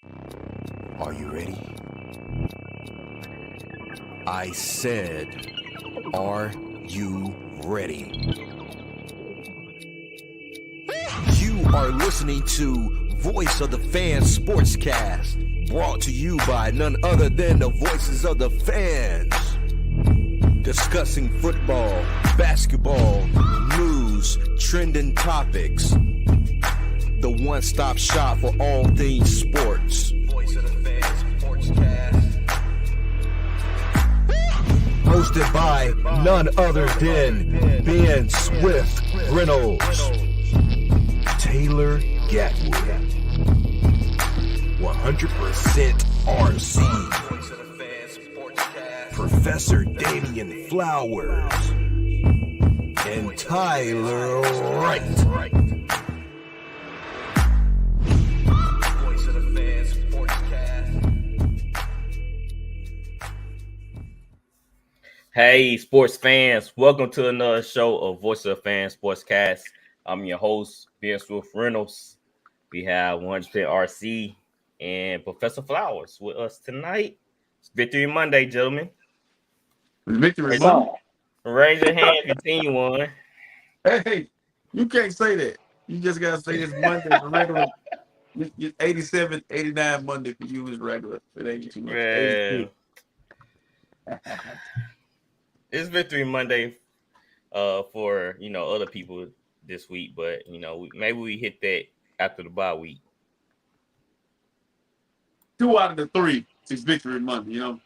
Are you ready? I said, are you ready? You are listening to Voice of the Fans Sportscast, brought to you by none other than the voices of the fans. Discussing football, basketball, news, trending topics. The one-stop shop for all things sports. Voice of the Fans Sportscast. Hosted by none other than Ben Swift Reynolds, Taylor Gatwood, 100% RC, Professor Damian Flowers, and Tyler Wright. Hey, sports fans, welcome to another show of Voice of the Fans Sportscast. I'm your host, Ben Swift Reynolds. We have 100% RC and Professor Flowers with us tonight. It's Victory Monday, gentlemen. Victory Monday. Raise your hand if your team won. Hey, you can't say that. You just got to say it's Monday for regular. It's 87, 89 Monday for you is regular. It ain't too much. It's Victory Monday for, other people this week, but, maybe we hit that after the bye week. 2 out of the 3 is Victory Monday,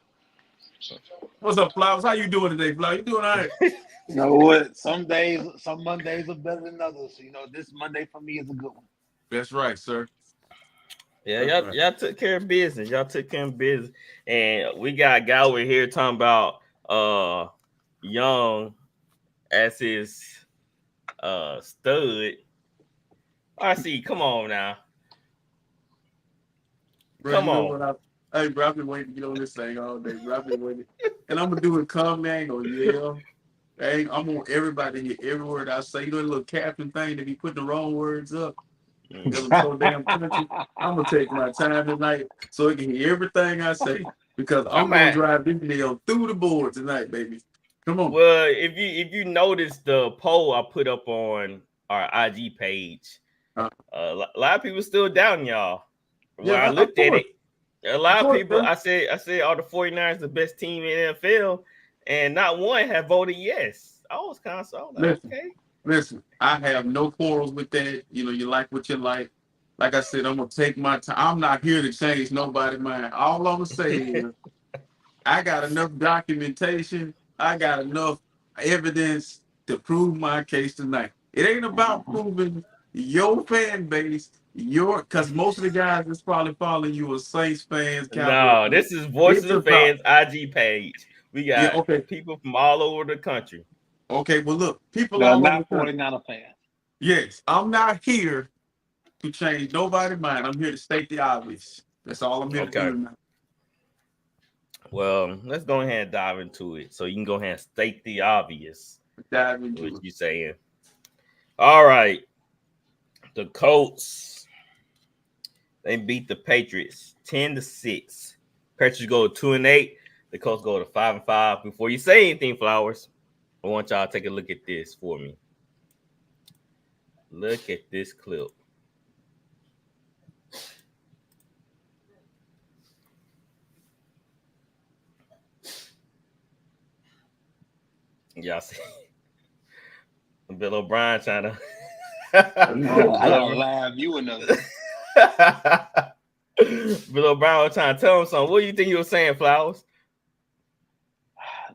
What's up, Flowers? How you doing today, Flowers? You doing all right? You know what? Some Mondays are better than others. This Monday for me is a good one. That's right, sir. Yeah, y'all took care of business. And we got a guy over here talking about Young as his stud. RC, come on now. Bro, come on. Hey, bro, I've been waiting to get on this thing all day, bro. I've been waiting. And I'm going to do it calm, man. I ain't going to yell. I'm on everybody to hear every word I say. The little caption thing that be putting the wrong words up. Because I'm so damn country. I'm going to take my time tonight so it can hear everything I say. Because I'm going to drive this nail through the board tonight, baby. Come on. Well, if you notice the poll I put up on our IG page, a lot of people still doubting y'all. When I looked at it, a lot of people, I said, are the 49ers the best team in NFL? And not one have voted yes. I was kind of so okay. Listen, I have no quarrels with that. You like what you like. Like I said, I'm going to take my time. I'm not here to change nobody's mind. All I'm going to say is I got enough documentation. I got enough evidence to prove my case tonight. It ain't about proving your fan base, because most of the guys that's probably following you are Saints fans. No, this is Voice of the Fans IG page. We got people from all over the country. Okay, well, look, people all over the country. 49er fans. Yes, I'm not here to change nobody's mind. I'm here to state the obvious. That's all I'm here to do tonight. Well, let's go ahead and dive into it. So you can go ahead and state the obvious. Dive into what you saying. All right. The Colts, they beat the Patriots 10-6. Patriots go 2-8. The Colts go to 5-5. Before you say anything, Flowers, I want y'all to take a look at this for me. Look at this clip. Y'all see Bill O'Brien trying to I don't laugh. You another. Bill O'Brien was trying to tell him something. What do you think you were saying, Flowers?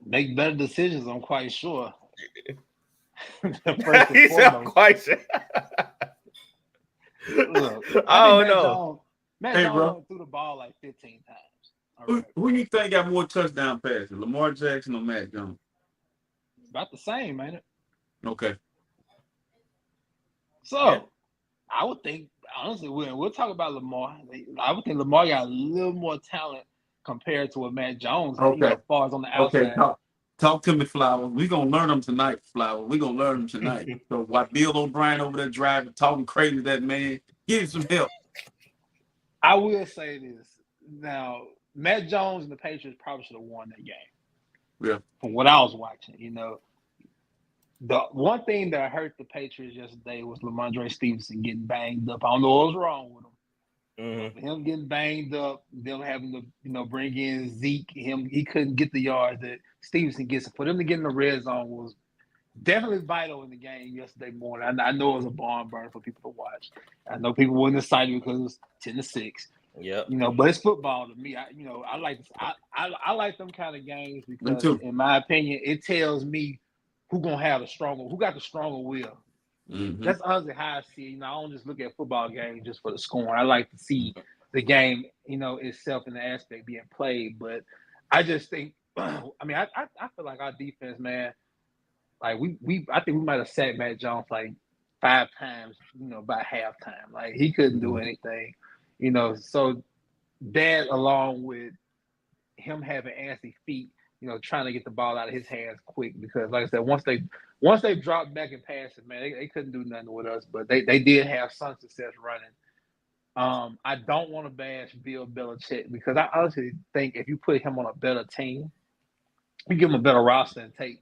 Make better decisions, I'm quite sure. He said, I'm quite sure. Look, I don't know. Matt Jones threw the ball like 15 times. Who you think got more touchdown passes, Lamar Jackson or Matt Jones? About the same, ain't it? Okay. So, I would think, honestly, we'll talk about Lamar. I would think Lamar got a little more talent compared to what Matt Jones has as far as on the outside. Okay, talk to me, Flower. We're going to learn them tonight, Flower. We're going to learn them tonight. So while Bill O'Brien over there driving, talking crazy to that man, give him some help. I will say this. Now, Matt Jones and the Patriots probably should have won that game. Yeah. From what I was watching, the one thing that hurt the Patriots yesterday was Lamondre Stevenson getting banged up. I don't know what was wrong with him. Mm-hmm. Him getting banged up, them having to, bring in Zeke. He couldn't get the yards that Stevenson gets. For them to get in the red zone was definitely vital in the game yesterday morning. I know it was a barn burner for people to watch. I know people weren't excited because it was 10-6. Yep. But it's football to me. I like them kind of games because, in my opinion, it tells me who got the stronger will. Mm-hmm. That's honestly how I see it. I don't just look at football games just for the scoring. I like to see the game, itself in the aspect being played. But I just think, I feel like our defense, man, like I think we might have sacked Matt Jones like 5 times, by halftime. Like he couldn't do anything, So that, along with him having antsy feet, trying to get the ball out of his hands quick, because like I said, once they dropped back and passed it, man, they couldn't do nothing with us. But they did have some success running. I don't want to bash Bill Belichick because I honestly think if you put him on a better team, you give him a better roster and take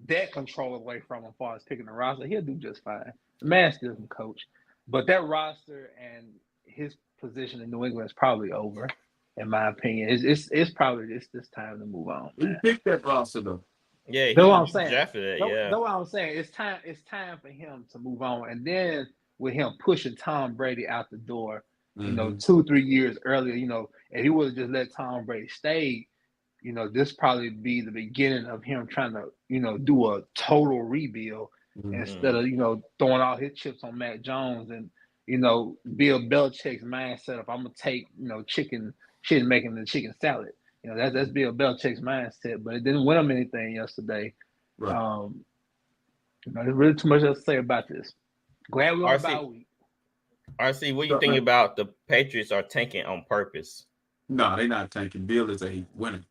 that control away from him as far as picking the roster, he'll do just fine. The man still can coach. But that roster and his position in New England is probably over, in my opinion. It's probably this time to move on. He picked that roster though. Yeah, that's what I'm saying. Drafted it, That's what I'm saying. It's time for him to move on. And then with him pushing Tom Brady out the door, 2-3 years earlier, if he would have just let Tom Brady stay, this probably be the beginning of him trying to, do a total rebuild instead of, throwing all his chips on Matt Jones and, Bill Belichick's mindset of I'm gonna take, chicken making the chicken salad. That's Bill Belichick's mindset, but it didn't win him anything yesterday. Right. There's really too much else to say about this. Glad we're on bye week. RC, what do you think about the Patriots are tanking on purpose? No, they're not tanking. Bill is a winner.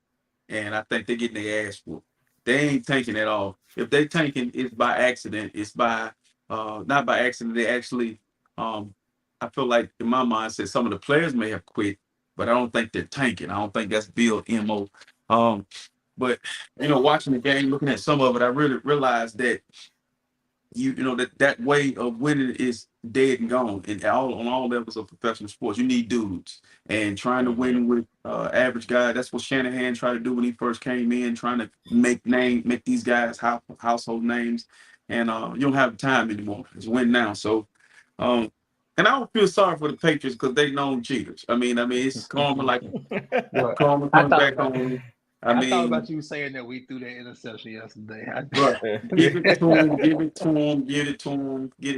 And I think they're getting their ass whooped. They ain't tanking at all. If they tanking, it's by accident. It's by not by accident. They actually I feel like in my mindset, some of the players may have quit, but I don't think they're tanking. I don't think that's Bill MO. But watching the game, looking at some of it, I really realized that that way of winning is dead and gone. And on all levels of professional sports, you need dudes. And trying to win with average guy, that's what Shanahan tried to do when he first came in, trying to make these guys household names. And you don't have time anymore. It's win now. So, and I don't feel sorry for the Patriots because they known cheaters. I mean, it's karma, like karma comes back on. I thought about you saying that we threw that interception yesterday. Give it to him,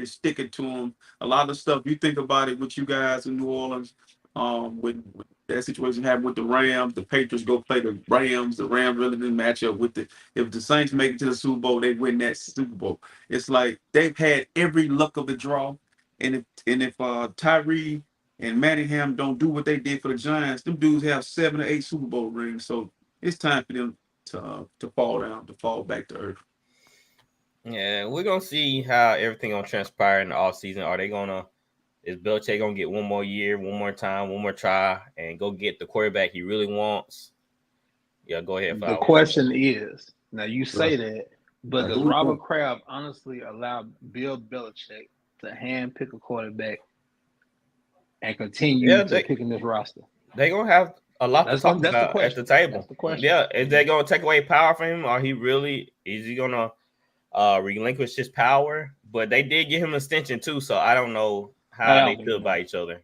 stick it to him. A lot of stuff, you think about it with you guys in New Orleans, with that situation happened with the Rams, the Patriots go play the Rams really didn't match up with if the Saints make it to the Super Bowl, they win that Super Bowl. It's like they've had every luck of the draw. And if Tyree and Manningham don't do what they did for the Giants, them dudes have 7 or 8 Super Bowl rings. So it's time for them to fall back to earth. Yeah, we're gonna see how everything gonna transpire in the offseason. Is Belichick gonna get one more year, one more time, one more try, and go get the quarterback he really wants? Yeah, go ahead. The question is, now you say that, but does Robert Kraft honestly allow Bill Belichick to handpick a quarterback and continue picking this roster? They're gonna have a lot to talk about at the table. That's the question. Yeah, is they gonna take away power from him, or is he gonna relinquish his power? But they did give him an extension too, so I don't know how they feel about each other.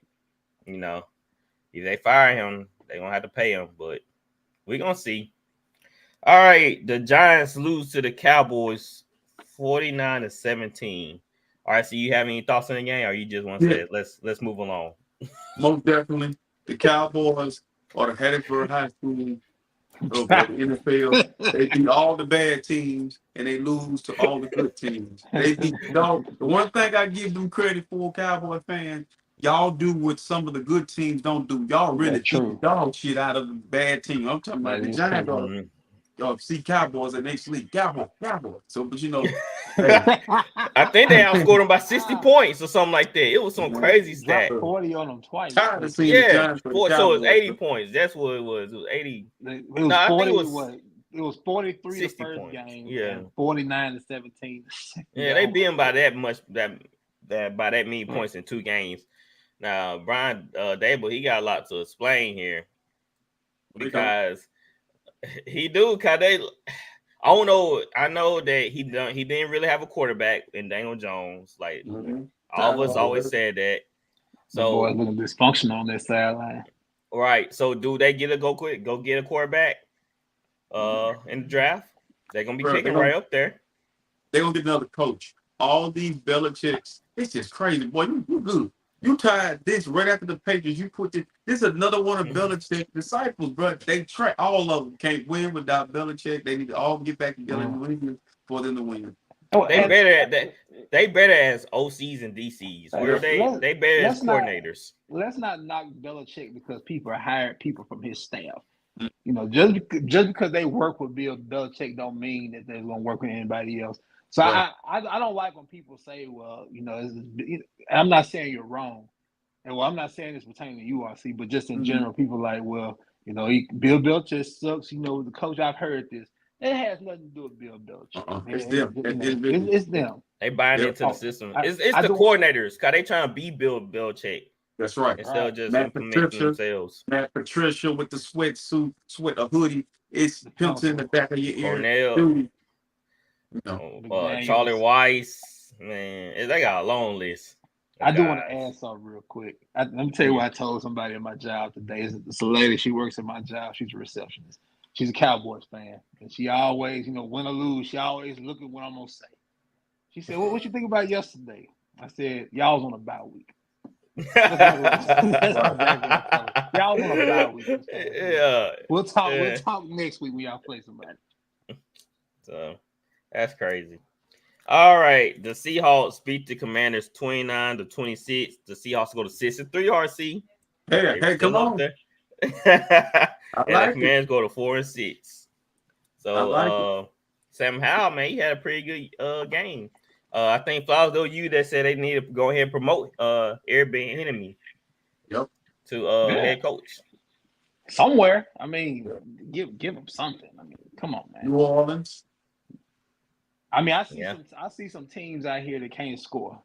If they fire him, they're gonna have to pay him, but we're gonna see. All right, the Giants lose to the Cowboys 49-17. All right, so you have any thoughts on the game, or you just want to say let's move along? Most definitely, the Cowboys are the Hattiesburg High School of the NFL. They beat all the bad teams and they lose to all the good teams. The one thing I give them credit for, Cowboy fans, y'all do what some of the good teams don't do. Y'all really beat dog shit out of the bad team. I'm talking about the Giants. Y'all see Cowboys and they sleep. Cowboys. So, but I think they outscored them by 60 points or something like that. It was some crazy stat. Dropped 40 on them twice. Tired of seeing Yeah, the Giants so it's 80 points. That's what it was. It was 80. It was No, I 40. think it was It was 43 the 60 first points. game. Yeah. And 49 to 17. Yeah, they beat him by that much, that by that many points in 2 games. Now, Brian Dable, he got a lot to explain here because he do. Cause they, I don't know. I know that he didn't really have a quarterback in Daniel Jones. Like all of us always said that. So the boys looking dysfunctional on their sideline. Right. So do they get a quarterback in the draft? They're gonna be picking right up there. They're gonna get another coach. All these Belichick's, it's just crazy. Boy, you good. You tied this right after the Patriots. You put this is another one of Belichick's disciples, bro. They try all of them can't win without Belichick. They need to all get back together and win for them to win. They better at that. They better as OCs and DCs. Where they better as coordinators. Let's not knock Belichick because people are hired people from his staff. You know, just because they work with Bill Belichick don't mean that they're going to work with anybody else. So I don't like when people say, well, you know, I'm not saying you're wrong. And well, I'm not saying this pertaining to URC, but just in general, people like, well, you know, Bill Belichick sucks. You know, the coach, I've heard this. It has nothing to do with Bill Belichick. It's them. It's them. They buying into the system. It's the coordinators because they trying to be Bill Belichick. That's right. Instead of just implementing themselves. Matt Patricia with the sweatsuit, a hoodie. It's pimped in the back of your ear. Cornell. Charlie Weiss. Man, they got a long list. I do want to add something real quick. Let me tell you what I told somebody at my job today. It's a lady. She works at my job. She's a receptionist. She's a Cowboys fan. And she always, you know, win or lose, she always look at what I'm going to say. She said, well, what you think about yesterday? I said, y'all was on a bye week. Y'all was on a bye week. Yeah. We'll talk next week when y'all play somebody. So that's crazy. All right. The Seahawks beat the Commanders 29-26. The Seahawks go to 6-3 RC. Hey, come on. And the Commanders go to 4-6. So Sam Howell, man, he had a pretty good game. I think Flowers, though, you that said they need to go ahead and promote Airbnb to head coach. Somewhere. I mean, give him something. I mean, come on, man. New Orleans. I mean, I see some teams out here that can't score.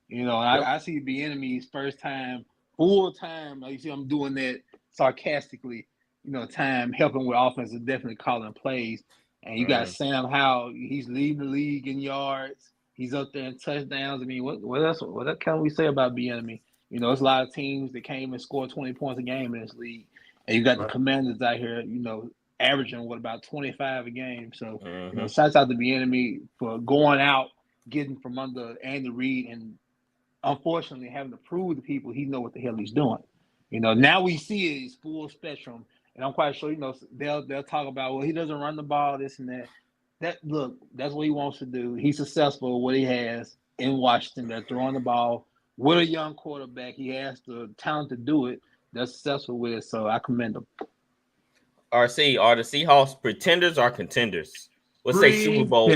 You know, I see Bieniemy's first time, full time. Like you see, I'm doing that sarcastically. You know, time helping with offense is definitely calling plays. And you got Sam Howell. He's leading the league in yards. He's up there in touchdowns. I mean, what else? What can we say about Bieniemy? You know, it's a lot of teams that came and scored 20 points a game in this league. And you got the Commanders out here, you know, averaging about 25 a game. So, you know, shouts out to Bieniemy for going out, getting from under Andy Reid, and unfortunately having to prove to people he know what the hell he's doing. You know, now we see his full spectrum, and I'm quite sure, you know, they'll talk about, well, he doesn't run the ball, this and that. That's what he wants to do. He's successful with what he has in Washington. They're throwing the ball with a young quarterback. He has the talent to do it. They're successful with it, so I commend him. RC, are the Seahawks pretenders or contenders? Let's say Super Bowl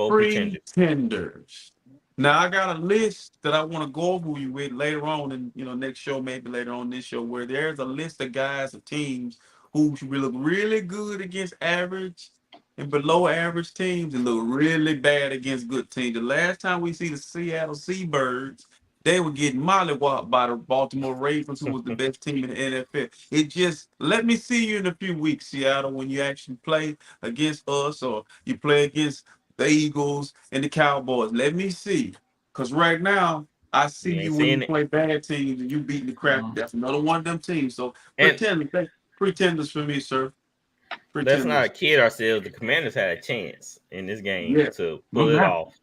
pretenders. Now I got a list that I want to go over you with later on, and next show, maybe later on this show, where there's a list of guys or teams who look really good against average and below average teams, and look really bad against good teams. The last time we see the Seattle Seabirds, they were getting mollywopped by the Baltimore Ravens, who was the best team in the NFL. It just, let me see you in a few weeks, Seattle, when you actually play against us or you play against the Eagles and the Cowboys. Let me see. Because right now, I see you when you play bad teams and you beating the crap. That's another one of them teams. So pretenders for me, sir. Let's not kid ourselves. The Commanders had a chance in this game to pull it off.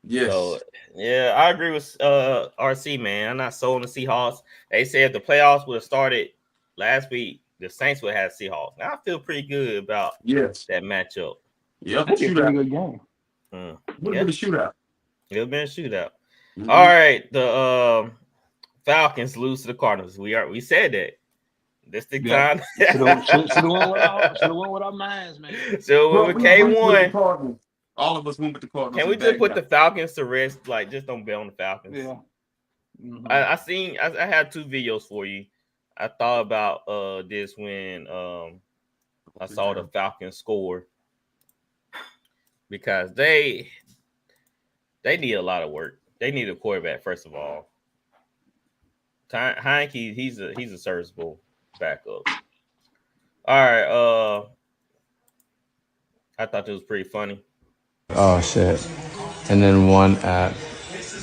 Yes. So, yeah, I agree with RC, man. I'm not sold on the Seahawks. They said if the playoffs would have started last week, the Saints would have Seahawks. Now I feel pretty good about that matchup. Yeah, that's a pretty good game. Would have been a shootout. It would have been a shootout. Mm-hmm. All right, the Falcons lose to the Cardinals. We said that. This the time. Should have went with our minds, man. So with K1. All of us went with the Cardinals. Can we just put the Falcons to rest? Like, just don't bet on the Falcons. Yeah. Mm-hmm. I had 2 videos for you. I thought about this when I saw the Falcons score, because they need a lot of work. They need a quarterback, first of all. Heineke, he's a serviceable backup. All right, I thought this was pretty funny. Oh shit! And then one at,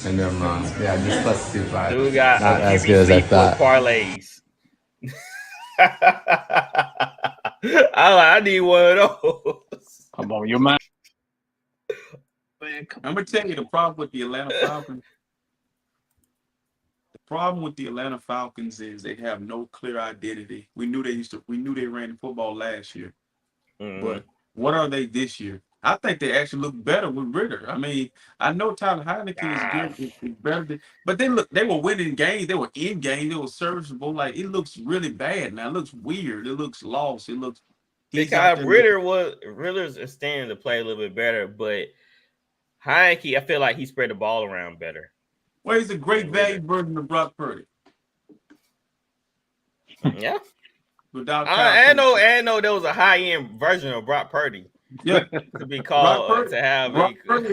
and then yeah, just plus 2-5. Dude got not as QB good as I for thought. parlays. I need one of those. Come on, your mind. I'm gonna tell you the problem with the Atlanta Falcons. The problem with the Atlanta Falcons is they have no clear identity. We knew they ran the football last year, but what are they this year? I think they actually look better with Ritter. I mean, I know Tyler Heineke is better, but they were winning games. They were in games. They were serviceable. Like, it looks really bad now. It looks weird. It looks lost. It looks because Ritter's standing to play a little bit better, but Heineke, I feel like he spread the ball around better. Well, he's a great value version of Brock Purdy. Yeah. Without I know there was a high-end version of Brock Purdy. Yeah. To be called to have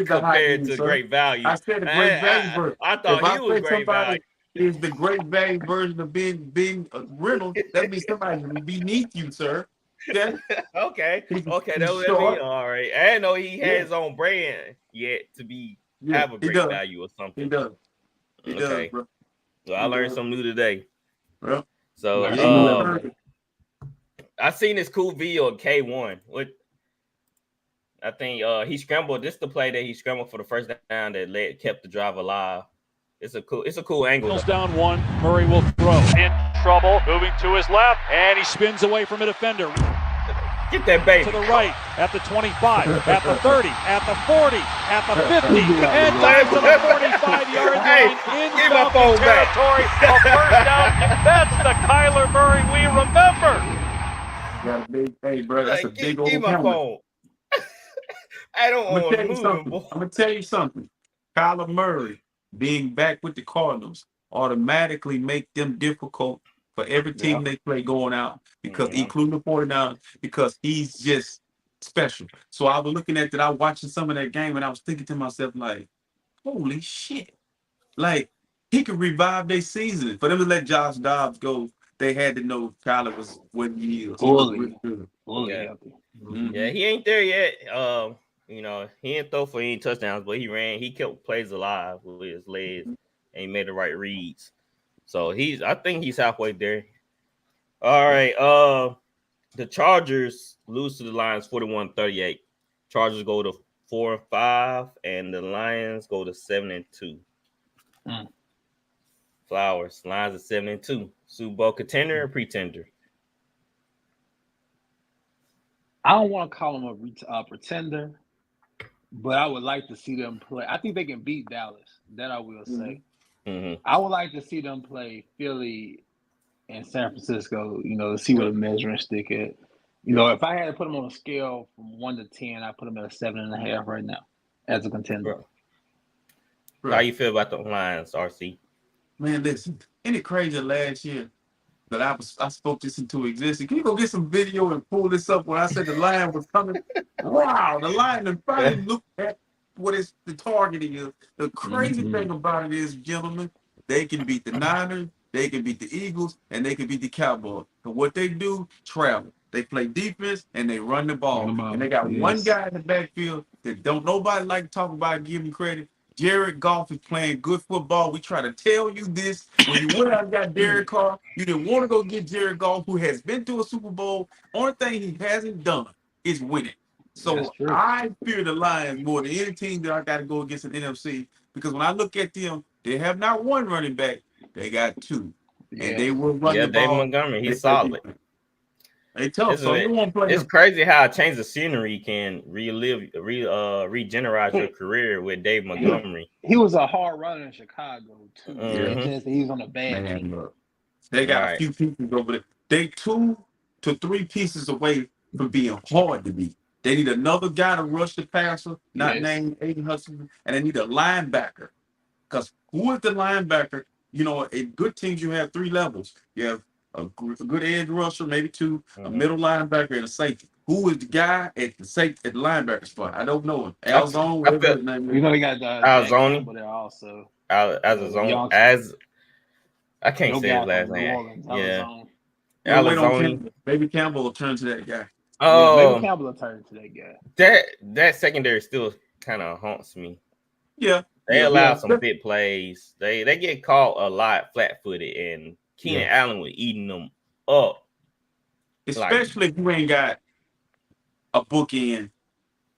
compared to great value. I said a great value version. I thought he was great value. Is the great value version of being Reynolds. That means somebody beneath you, sir. Yeah. Okay, that would be all right. I didn't know he had his own brand yet to have a great value or something. He does. He does, bro. So I learned something new today. Bro. So I seen this cool video of K1. I think he scrambled. This is the play that he scrambled for the first down that kept the drive alive. It's a cool angle. Down 1, Murray will throw. In trouble, moving to his left, and he spins away from a defender. Get that baby. To the right, at the 25, at the 30, at the 40, at the 50, and down to the 45-yard line in Falcon territory. A first down. That's the Kyler Murray we remember. Got a big, hey, bro, that's a big old phone. I don't want to move. I'm going to tell you something. Kyler Murray being back with the Cardinals automatically make them difficult for every team they play going out, because including the 49ers, because he's just special. So I was looking at that, I was watching some of that game, and I was thinking to myself, like, holy shit. Like, he could revive their season. For them to let Josh Dobbs go, they had to know Kyler was what he is. Yeah, he ain't there yet. He didn't throw for any touchdowns, but he kept plays alive with his legs, and he made the right reads. So I think he's halfway there. All right. The Chargers lose to the Lions 41-38. Chargers go to 4-5, and the Lions go to 7-2. Flowers. Lions at 7-2. Super Bowl contender or pretender? I don't want to call them a pretender, but I would like to see them play. I think they can beat Dallas. That I will say. Mm-hmm. I would like to see them play Philly and San Francisco, to see what a measuring stick is. If I had to put them on a scale from 1 to 10, I'd put them at a 7.5 right now as a contender. Bro. How you feel about the Lions, RC? Man, listen, ain't it crazy last year that I spoke this into existence? Can you go get some video and pull this up when I said the Lion was coming? Wow, the Lion finally looked at what the targeting is. The crazy thing about it is, gentlemen, they can beat the Niners, they can beat the Eagles, and they can beat the Cowboys. And what they do, travel. They play defense and they run the ball. And they got one guy in the backfield that don't nobody like to talk about, give him credit. Jared Goff is playing good football. We try to tell you this. When you went out and got Derek Carr, you didn't want to go get Jared Goff, who has been to a Super Bowl. Only thing he hasn't done is winning. So I fear the Lions more than any team that I got to go against an NFC, because when I look at them, they have not one running back, they got 2. And they will run the ball. Dave Montgomery, he's solid. They tough, so you won't play. It's crazy how a change of scenery can regenerate your career with Dave Montgomery. He was a hard runner in Chicago too. He's on a bad team. Look, they got a few pieces over there. They 2 to 3 pieces away from being hard to beat. They need another guy to rush the passer, not named Aiden Hudson, and they need a linebacker. Because who is the linebacker? You know, in good teams, you have 3 levels. You have a good edge rusher, maybe 2, a middle linebacker, and a safety. Who is the guy at the linebacker spot? I don't know him. Alzone, whatever his name is. You know, they got Alzone there also. Alzone, I can't say his last name. Yeah. Alzone. Maybe Campbell will turn to that guy. Oh, maybe Campbell will turn to that guy. That secondary still kind of haunts me. Yeah. They allow some big plays. They get caught a lot flat-footed, and Keenan Allen was eating them up. Especially if you ain't got a bookend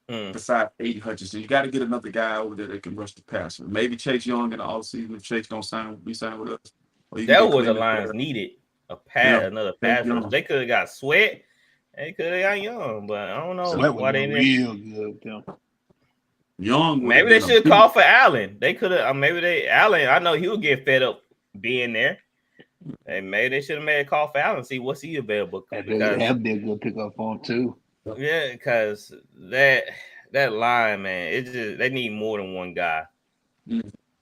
besides Aiden Hutchinson. You got to get another guy over there that can rush the passer. Maybe Chase Young in the offseason if Chase don't be signed with us. That was the Lions needed. Another pass rush. They could have got Sweat. They could have got Young, but I don't know why they didn't. Real good. Young. Maybe they should call for Allen. They could have. Allen. I know he would get fed up being there. And maybe they should have made a call for Allen. See what's he available. That'd be a good pickup for him too. Yeah, because that line, man, it's just they need more than one guy.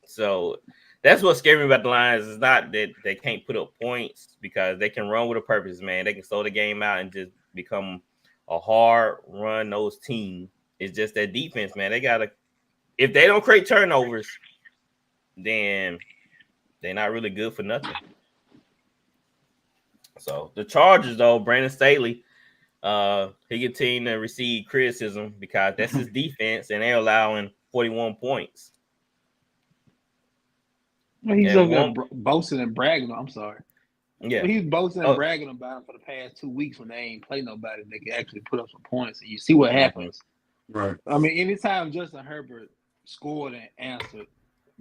So that's what's scary about the Lions. Is not that they can't put up points because they can run with a purpose, man. They can slow the game out and just become a hard run nose team. It's just that defense, man. They gotta, if they don't create turnovers, then they're not really good for nothing. So the Chargers, though, Brandon Staley, he continued to receive criticism because that's his defense, and they're allowing 41 points. Well, he's over there boasting and bragging. I'm sorry. Yeah, he's boasting and bragging about him for the past 2 weeks when they ain't play nobody. They can actually put up some points, and you see what happens. Right. I mean, anytime Justin Herbert scored and answered,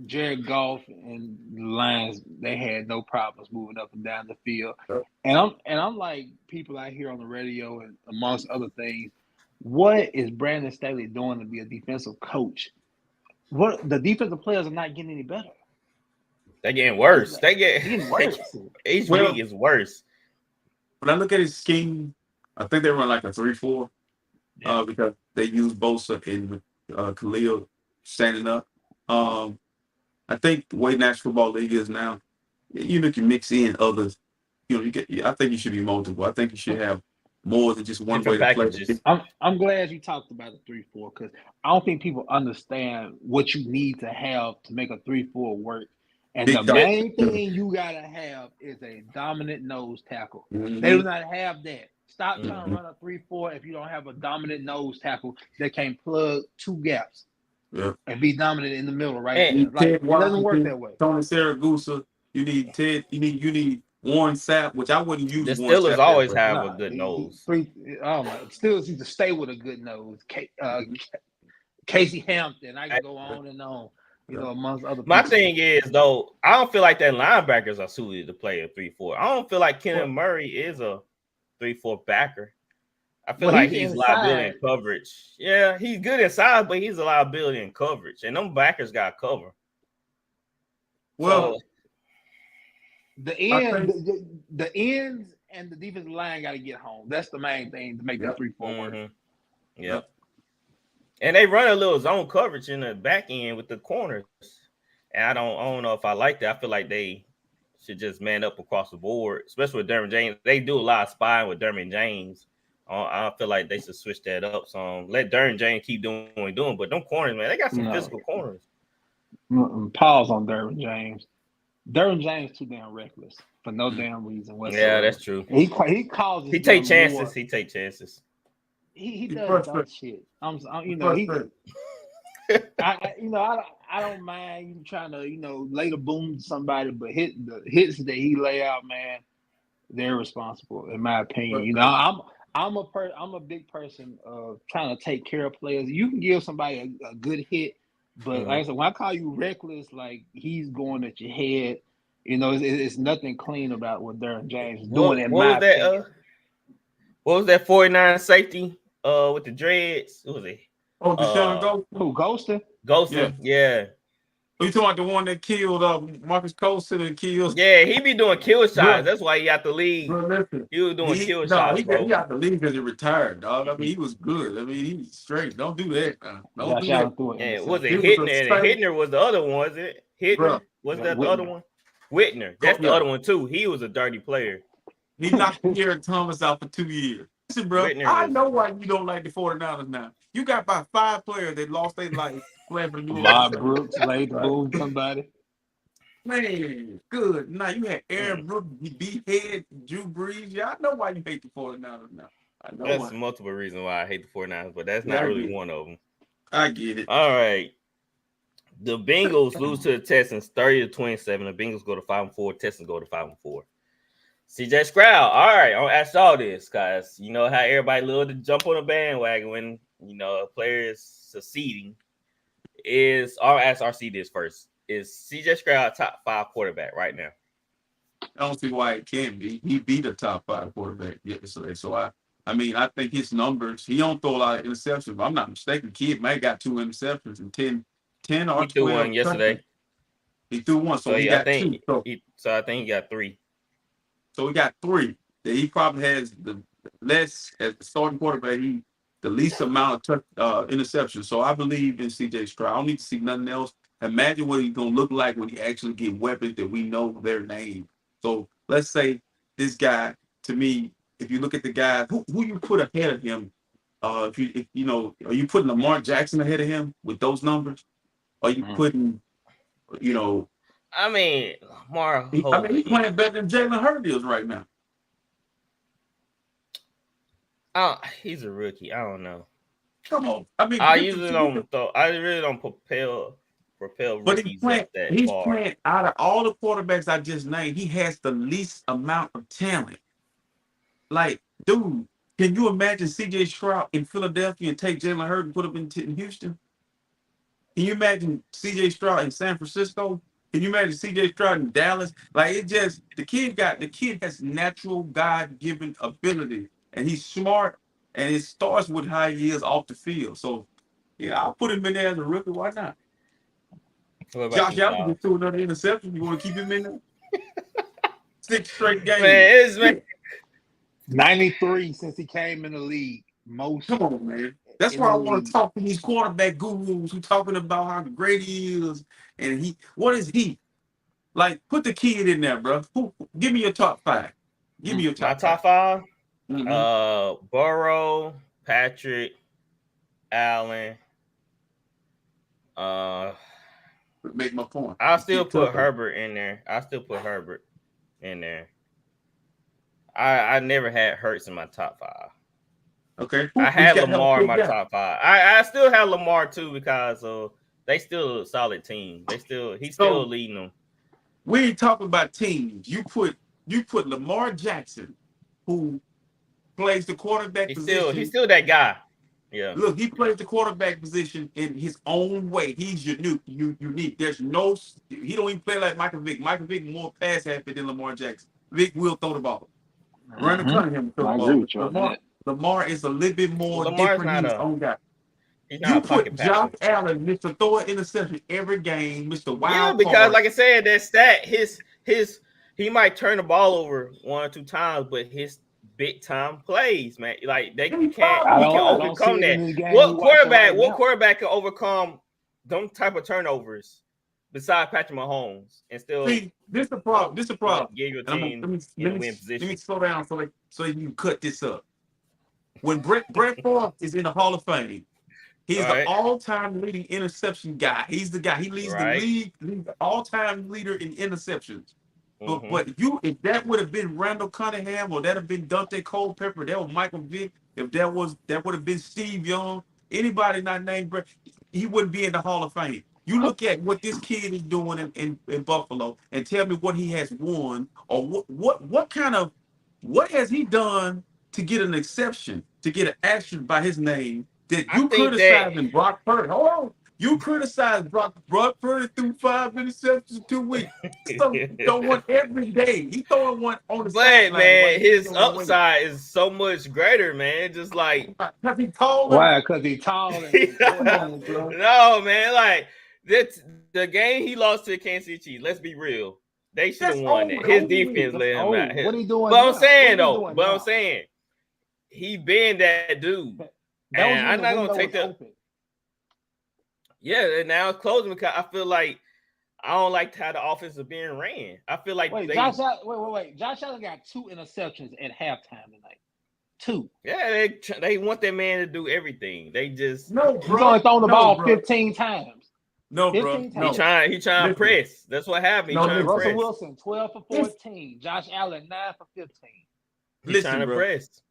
Jared Goff and the Lions, they had no problems moving up and down the field. And I'm like people out here on the radio and amongst other things, what is Brandon Staley doing to be a defensive coach? What the defensive players are not getting any better. They're getting worse. They're getting worse. Each week is worse. When I look at his scheme, I think they run like a 3-4 because they use Bosa and Khalil standing up. I think the way National Football League is now, you can mix in others. I think you should be multiple. I think you should have more than just one way to play. I'm glad you talked about the 3-4 because I don't think people understand what you need to have to make a 3-4 work. And the main thing you gotta have is a dominant nose tackle. Mm-hmm. They do not have that. Stop trying to run a 3-4 if you don't have a dominant nose tackle that can plug 2 gaps. Yeah. And be dominant in the middle, right? It doesn't work that way. Tony Saragusa, you need Ted, you need Warren Sapp, which I wouldn't use. The Steelers always have a good nose. Steelers need to stay with a good nose. Casey Hampton, I can go on and on. Amongst other people. My thing is, though, I don't feel like that linebackers are suited to play a 3-4. I don't feel like Kenneth Murray is a 3-4 backer. I feel like he's liability in coverage. Yeah, he's good inside, but he's a liability in coverage. And them backers got cover. Well, the ends and the defensive line got to get home. That's the main thing to make that 3-4 work. Yeah. And they run a little zone coverage in the back end with the corners. And I don't know if I like that. I feel like they should just man up across the board, especially with Derwin James. They do a lot of spying with Derwin James. I feel like they should switch that up some. Let Derwin James keep doing what he's doing. But them corners, man, they got some physical corners. Pause on Derwin James. Derwin James too damn reckless for no damn reason whatsoever. Yeah, that's true. He causes. He take chances. He take chances. He does dumb shit. I don't mind you trying to lay the boom to somebody, but the hits that he lay out, man, they're responsible in my opinion. I'm a big person of trying to take care of players. You can give somebody a good hit, but like I said, when I call you reckless, like he's going at your head, it's nothing clean about what Derwin James is doing. What was that 49 safety? With the dreads, who was it? Deshaun Ghostin? Ghostin, yeah. You talking about the one that killed Marcus Colson and killed? Yeah, he be doing kill shots. Bro. That's why he out the league. Bro, listen, He was doing kill shots, bro. He out the league because he retired, dog. I mean, he was good. I mean, he was straight. Don't do that, man. Don't do that. And was it Hittner? Hittner was the other one, was it? Hittner? Was that the other one? Whitner. That's the other one, too. He was a dirty player. He knocked Eric Thomas out for 2 years. Listen, bro, I know why you don't like the 49ers now. You got about 5 players that lost their life playing for New Bob Brooks, Lade Boone, somebody. Man, good. Now you had Aaron Brooks, B-Head, Drew Brees. Yeah, I know why you hate the 49ers now. I know that's multiple reasons why I hate the 49ers, but that's not really one of them. I get it. All right. The Bengals lose to the Texans 30-27. The Bengals go to 5-4. Texans go to 5-4. CJ Stroud. All right, I'll ask y'all this, guys. You know how everybody love to jump on a bandwagon when a player is succeeding. I'll ask RC this first. Is CJ Stroud top 5 quarterback right now? I don't see why it can't be. He beat a top 5 quarterback yesterday. So I mean, I think his numbers. He don't throw a lot of interceptions. If I'm not mistaken, kid may got 2 interceptions and 10 or 12. He threw one yesterday. He threw one, so he got 2. So I think he got 3. So he got 3. That he probably has the less as the starting quarterback. The least amount of interceptions. So I believe in CJ Stroud. I don't need to see nothing else. Imagine what he's gonna look like when he actually get weapons that we know their name. So let's say this guy, to me, if you look at the guy, who you put ahead of him, are you putting Lamar Jackson ahead of him with those numbers? Are you putting, I mean, Lamar. He's playing better than Jalen Hurts is right now. He's a rookie. I don't know. Come on. I mean, I usually don't throw. I really don't propel but rookies he's playing out of all the quarterbacks I just named, he has the least amount of talent. Like, dude, can you imagine CJ Stroud in Philadelphia and take Jalen Hurts and put him in Houston? Can you imagine CJ Stroud in San Francisco? Can you imagine CJ Stroud in Dallas? Like, the kid has natural God-given ability, and he's smart, and it starts with how he is off the field. So, yeah, I'll put him in there as a rookie. Why not? Josh Allen just threw another interception. You want to keep him in there? 6 straight games. Man, 93 since he came in the league. Come on, man. That's why I want to talk to these quarterback gurus who talking about how great he is. And what is he? Like, put the kid in there, bro. Give me your top 5. Give me your top 5. My top 5? Mm-hmm. Burrow, Patrick, Allen. Make my point. I'll still put Herbert in there. I never had Hurts in my top 5. Okay. I had Lamar in my top 5. I still have Lamar too because they still a solid team. He's still leading them. We ain't talking about teams. You put Lamar Jackson, who plays the quarterback position. He's still that guy. Yeah. Look, he plays the quarterback position in his own way. He's unique. There's no. He don't even play like Michael Vick. Michael Vick more pass happy than Lamar Jackson. Vick will throw the ball. Brandon Cunningham throw the ball. Lamar is a little bit more different than his own guy. You put Josh Allen, Mr. Throw an interception every game, Mr. Wild. Yeah, because like I said, that stat, he might turn the ball over 1 or 2 times, but his big time plays, man. Like he can overcome that. What quarterback can overcome them type of turnovers besides Patrick Mahomes and still? See, this is the problem. Give your team in win position. Let me slow down so you can cut this up. When Brett Favre is in the Hall of Fame, he's the all-time leading interception guy. He's the guy. He leads the league. He's the all-time leader in interceptions. Mm-hmm. But if that would have been Randall Cunningham or that have been Dante Culpepper, that was Michael Vick, if that would have been Steve Young, anybody not named Brett, he wouldn't be in the Hall of Fame. You look at what this kid is doing in Buffalo and tell me what he has won or what has he done to get an exception, to get an action by his name that you criticizing Brock Purdy. Hold on. You criticized Brock Purdy threw 5 interceptions in 2 weeks. So throw one every day. He throwing one on the sideline. But man, his upside is so much greater, man. Just like because he tall. Why? Because he tall. No, man. Like That's the game he lost to Kansas City Chiefs. Let's be real. They should have That's won old. that. His Old. defense let him out. What are you doing? But I'm now? saying What are you though, doing but now? I'm saying he been that dude. That was And when I'm the not window gonna take was that. open. Yeah, and now it's closing because I feel like I don't like how the offense is being ran. I feel like Wait, Josh Allen got 2 interceptions at halftime tonight. 2. Yeah, they want that man to do everything. They just No, He's bro. only thrown the ball bro. 15 times. No, 15 bro. times. he trying to press. That's what happened. He No, trying to Russell press. Wilson, 12 for 14. Josh Allen, 9 for 15. He trying to press.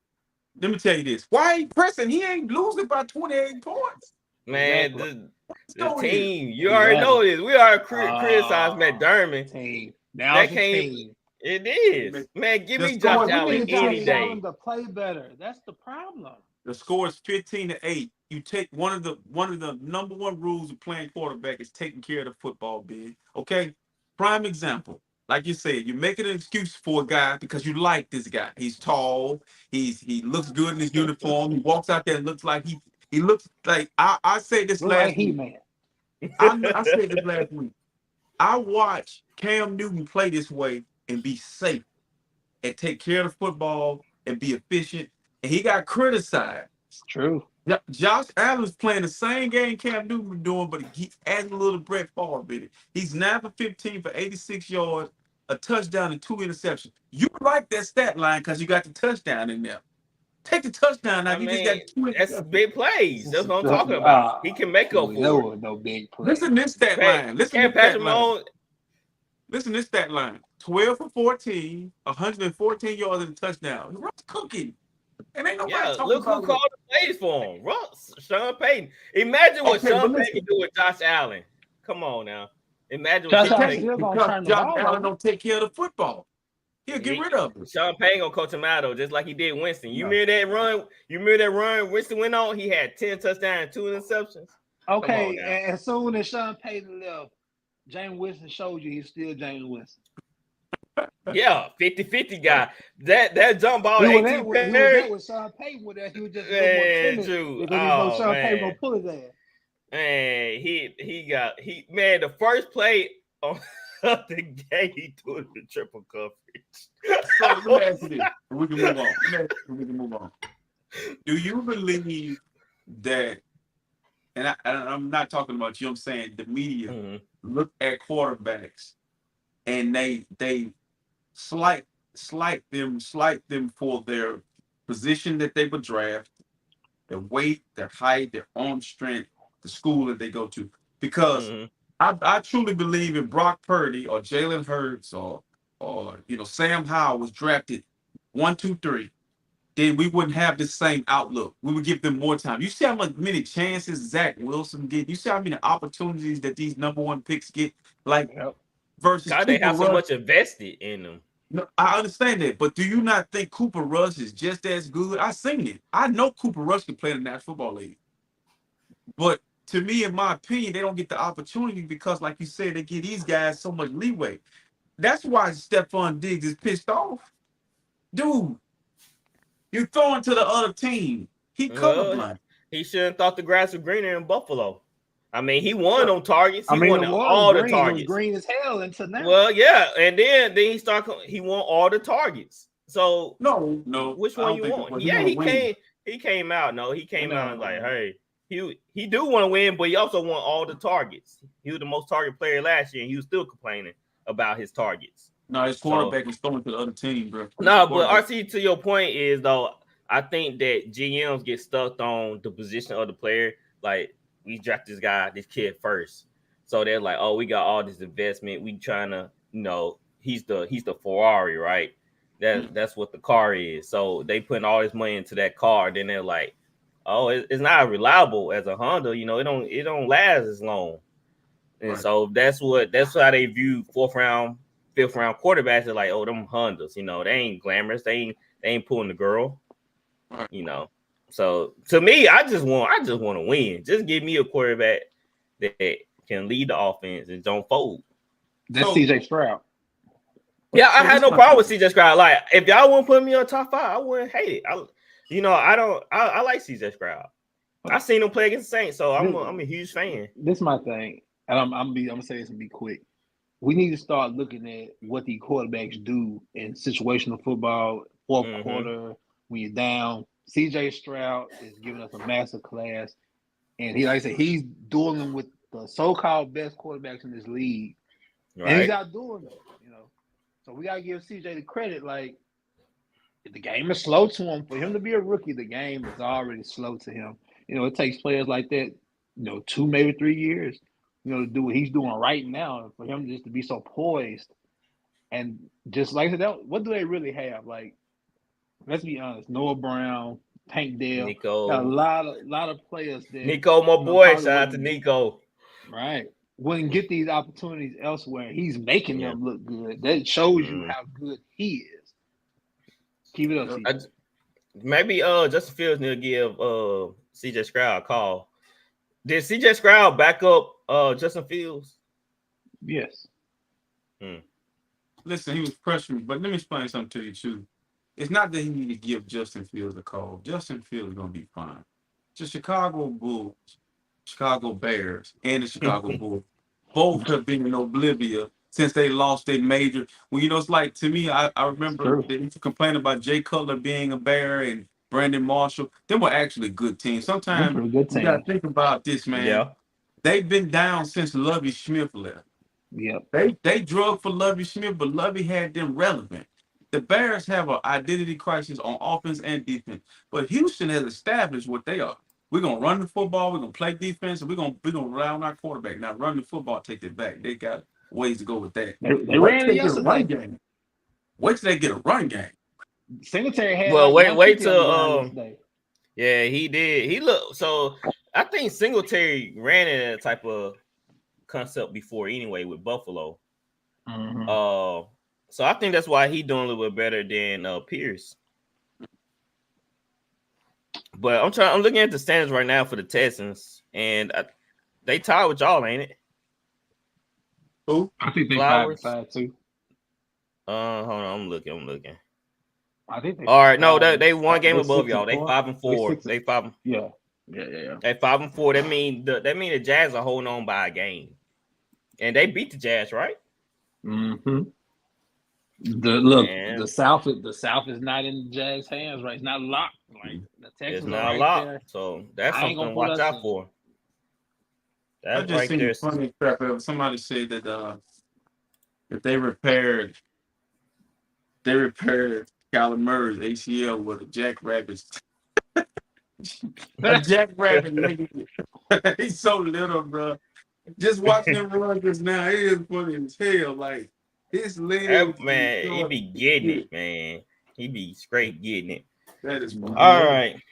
Let me tell you this. Why ain't pressing? He ain't losing by 28 points. Man, Exactly. the team. You already know this. We are criticized McDermott. Team. That Now it's a can't. team. It is. Man, give me Just Josh going- Allen We need any Josh day. Allen to play better. That's the problem. The score is 15-8. You take one of the number one rules of playing quarterback is taking care of the football, big. Okay? Prime example. Like you said, you're making an excuse for a guy because you like this guy. He's tall. He looks good in his uniform. He walks out there and looks like he looks like I said this Look last like He-Man. I said this last week. I watched Cam Newton play this way and be safe and take care of the football and be efficient. And he got criticized. It's true. Josh Allen's playing the same game Cam Newton was doing, but he's adding a little Brett Favre in it. He's 9 for 15 for 86 yards, a touchdown, and 2 interceptions. You like that stat line because you got the touchdown in there. Take the touchdown now. Just got 2 that's interceptions. big plays. That's what I'm talking about. He can make up There for it. was no big play. Listen to this stat line. Listen to this stat line. Listen to this stat line. 12 for 14, 114 yards and a touchdown. Russ cooking. And ain't nobody talking look about who called the plays for him. Russ, Sean Payton. Imagine what Sean Payton can do with Josh Allen. Come on now. Imagine what Sean Payton. Because Josh Allen don't take care of the football. He'll get rid of it. Sean Payton gonna coach him out though, just like he did Winston. You remember that run? You remember that run Winston went on? He had 10 touchdowns and 2 interceptions. Okay, and as soon as Sean Payton left, James Winston showed you he's still James Winston. Yeah, 50-50 guy. That jump ball He was with Sean Payton with that. He was just true. Because he know Sean Payton gonna pull his ass. Man, he the first play on the game he threw the triple coverage. So let me ask you this. We can move on. Do you believe that? And I'm not talking about you. I'm saying the media look at quarterbacks and they slight them for their position that they would draft, their weight, their height, their arm strength, the school that they go to. Because I truly believe if Brock Purdy or Jalen Hurts or Sam Howell was drafted 1, 2, 3, then we wouldn't have the same outlook. We would give them more time. You see how many chances Zach Wilson get? You see how many opportunities that these number one picks get? Versus God, they have so much invested in them. No, I understand that, but do you not think Cooper Rush is just as good? I seen it. I know Cooper Rush can play in the National Football League. But to me, in my opinion, they don't get the opportunity because, like you said, they give these guys so much leeway. That's why Stephon Diggs is pissed off. Dude, you throwing to the other team. He colorblind. He shouldn't have thought the grass was greener in Buffalo. I mean, he won on targets. He won all the targets. It was green as hell until now. Well, yeah, and then he won all the targets. So no, which one you want? Yeah, he came out. No, he came out and like, hey, he do want to win, but he also won all the targets. He was the most target player last year, and he was still complaining about his targets. No, his quarterback was throwing to the other team, bro. No, but RC, to your point is though, I think that GMs get stuck on the position of the player. Like, we draft this kid first. So they're like, oh, we got all this investment. We trying to, he's the Ferrari, right? That's what the car is. So they putting all this money into that car. Then they're like, oh, it's not reliable as a Honda. It don't last as long. And so that's how they view 4th round, 5th round quarterbacks. They're like, oh, them Hondas, they ain't glamorous. They ain't pulling the girl, So to me, I just want to win. Just give me a quarterback that can lead the offense and don't fold. That's CJ Stroud. Yeah, I had no problem with CJ Stroud. Like, if y'all wouldn't put me on top 5, I wouldn't hate it. I like CJ Stroud. I seen him play against the Saints, so I'm a huge fan. This is my thing. and I'm gonna say this and be quick. We need to start looking at what the quarterbacks do in situational football, fourth quarter, when you're down. CJ Stroud is giving us a master class. And like I said, he's dueling with the so-called best quarterbacks in this league. Right. And he's outdoing them, So we gotta give CJ the credit. Like, the game is slow to him. For him to be a rookie, the game is already slow to him. It takes players like that, 2, maybe 3 years, to do what he's doing right now. And for him just to be so poised. And just like I said, what do they really have? Like, let's be honest, Noah Brown, Tank Dell, Nico, got a lot of players that Nico, my boy, shout out to Nico. Right. Wouldn't get these opportunities elsewhere. He's making them look good. That shows you how good he is. Keep it up, maybe Justin Fields need to give CJ Stroud a call. Did CJ Stroud back up Justin Fields? Yes. Listen, he was pressuring, but let me explain something to you too. It's not that he need to give Justin Fields a call. Justin Fields is gonna be fine. The Chicago Bulls, Chicago Bears, and the Chicago Bulls both have been in oblivion since they lost their major. Well, it's like, to me, I remember they used to complain about Jay Cutler being a Bear and Brandon Marshall. They were actually good teams. Sometimes you got to think about this, man. Yeah. They've been down since Lovie Smith left. Yep. They drug for Lovie Smith, but Lovie had them relevant. The Bears have an identity crisis on offense and defense, but Houston has established what they are. We're gonna run the football, we're gonna play defense, and we're gonna rely on our quarterback. Now, run the football, take it back. They got ways to go with that. They ran it yesterday. Wait till they get a run game. Singletary had. Well, wait till yeah, he did. He looked so. I think Singletary ran in a type of concept before anyway with Buffalo. So I think that's why he's doing a little bit better than Pierce. But I'm looking at the standings right now for the Texans, and they tied with y'all, ain't it? Who? I think they Flowers 5 too. Hold on, I'm looking. I think all right, no, they one game above y'all. They 5-4. They 5. Yeah. They 5-4. That mean the Jazz are holding on by a game, and they beat the Jazz, right? The South is not in the Jazz hands, right? It's not locked. Like, the Texans it's not right locked. there. So that's something to watch out for. I just right seen there. Funny crap. Somebody said that if they repaired Kyler Murray's ACL with a jackrabbit. A jackrabbit nigga. He's so little, bro. Just watching him run just now, it is funny as hell. Like, his legs, man, he be getting it, man. He be straight getting it. That is funny. All right.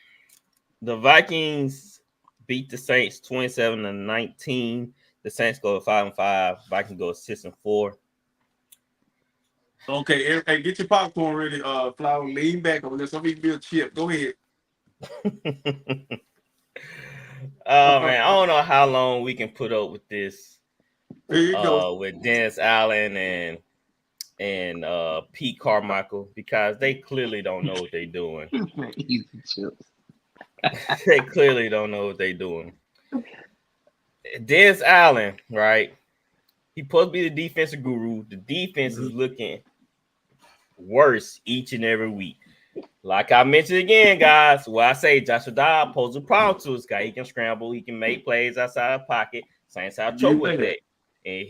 The Vikings beat the Saints 27-19. The Saints go 5-5. Vikings go 6-4. Okay, hey, get your popcorn ready. Flower, lean back on this. Let me be a chip. Go ahead. Oh man, I don't know how long we can put up with this. Here you go. With Dennis Allen and Pete Carmichael, because they clearly don't know what they're doing. They clearly don't know what they're doing. Dennis Allen, right? He's supposed to be the defensive guru. The defense is looking worse each and every week. Like I mentioned again, guys, I say Joshua Dobbs poses a problem to this guy. He can scramble, he can make plays outside the pocket. Saints have trouble with that. And,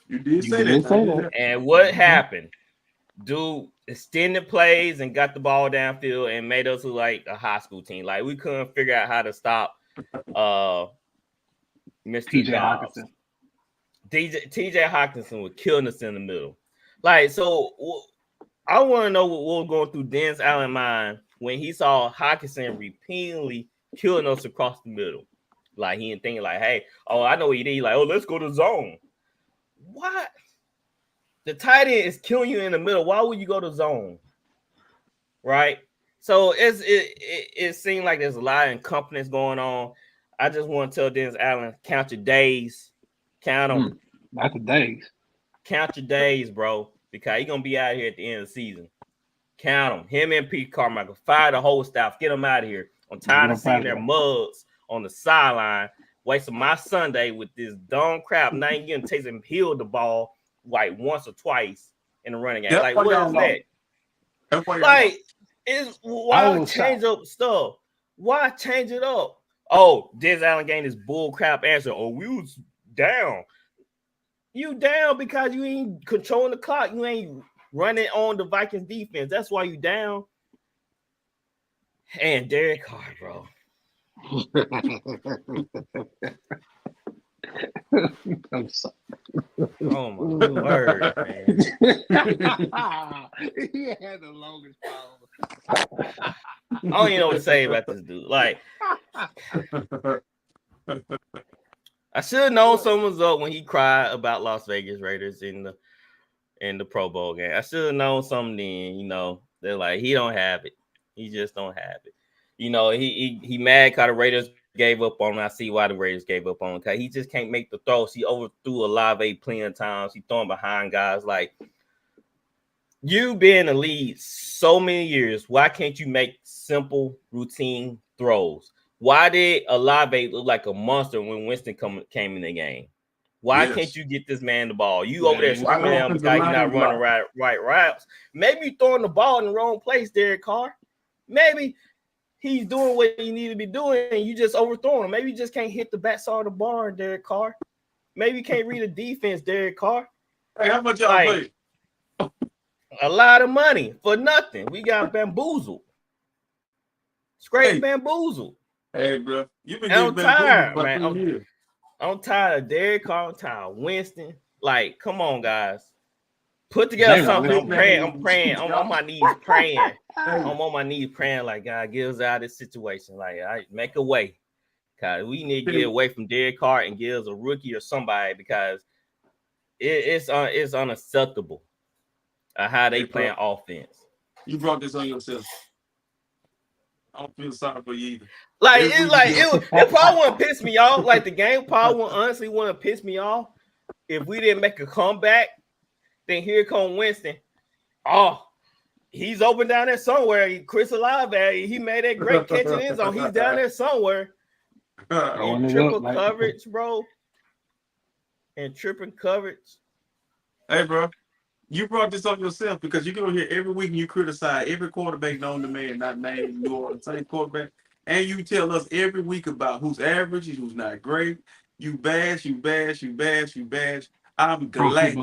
You did say that. And what happened? Dude extended plays and got the ball downfield and made us look like a high school team. Like we couldn't figure out how to stop Mr. Dobbs. TJ Hawkinson was killing us in the middle. Like, so I want to know what was going through Dennis Allen's mind when he saw Hawkinson repeatedly killing us across the middle. Like, he ain't thinking like, hey, I know what he did. He's like, let's go to zone. What? The tight end is killing you in the middle. Why would you go to zone? Right? So it seemed like there's a lot of incompetence going on. I just want to tell Dennis Allen, count your days. Count them. Not the days. Count your days, bro, because he's going to be out here at the end of the season. Count them. Him and Pete Carmichael. Fire the whole staff. Get them out of here. I'm tired of seeing their mugs on the sideline wasting my Sunday with this dumb crap. Not even getting Taysom Hill the ball like once or twice in the running game. Like, what is that? Like, why change up stuff? Why change it up? Oh, Des Allen gained this bull crap answer. Oh, we was down. You down because you ain't controlling the clock. You ain't running on the Vikings defense. That's why you down. And Derek Carr, bro. I'm sorry. Oh my word, man. He had the longest pause. I don't even know what to say about this dude. Like, I should have known something was up when he cried about Las Vegas Raiders in the Pro Bowl game. I should have known something then. You know, they're like, he don't have it. He just don't have it. You know, he mad because the Raiders gave up on him. I see why the Raiders gave up on him, because he just can't make the throws. He overthrew Olave plenty of times. He throwing behind guys. Like, you been in the lead so many years. Why can't you make simple routine throws? Why did Olave look like a monster when Winston came in the game? Why can't you get this man the ball? You over there screaming at him because he's not running right routes. Maybe you throwing the ball in the wrong place, Derek Carr. Maybe he's doing what he need to be doing, and you just overthrowing him. Maybe you just can't hit the backside of the barn, Derek Carr. Maybe you can't read a defense, Derek Carr. Hey, how much y'all play? A lot of money for nothing. We got bamboozled. Straight bamboozled. Hey, bro. You've been I'm tired, man. Years. I'm tired of Derek Carr. I'm tired of Winston. Like, come on, guys. Put together something. I'm praying. I'm on my knees praying. I'm on my knees praying like, God, get us out of this situation. Like, I make a way. Because we need to get away from Derek Carr and give us a rookie or somebody, because it's unacceptable how they playing offense. You brought this on yourself. I don't feel sorry for you either. Like, it probably wouldn't piss me off. Like, the game probably honestly wouldn't piss me off if we didn't make a comeback. Then here come Winston. Oh, he's open down there somewhere. Chris Olave, he made that great catch in the end zone. He's down there somewhere. In triple coverage, bro. And tripping coverage. Hey, bro. You brought this on yourself, because you go here every week and you criticize every quarterback known to man, not named New Orleans, same quarterback. And you tell us every week about who's average, who's not great. You bash. I'm glad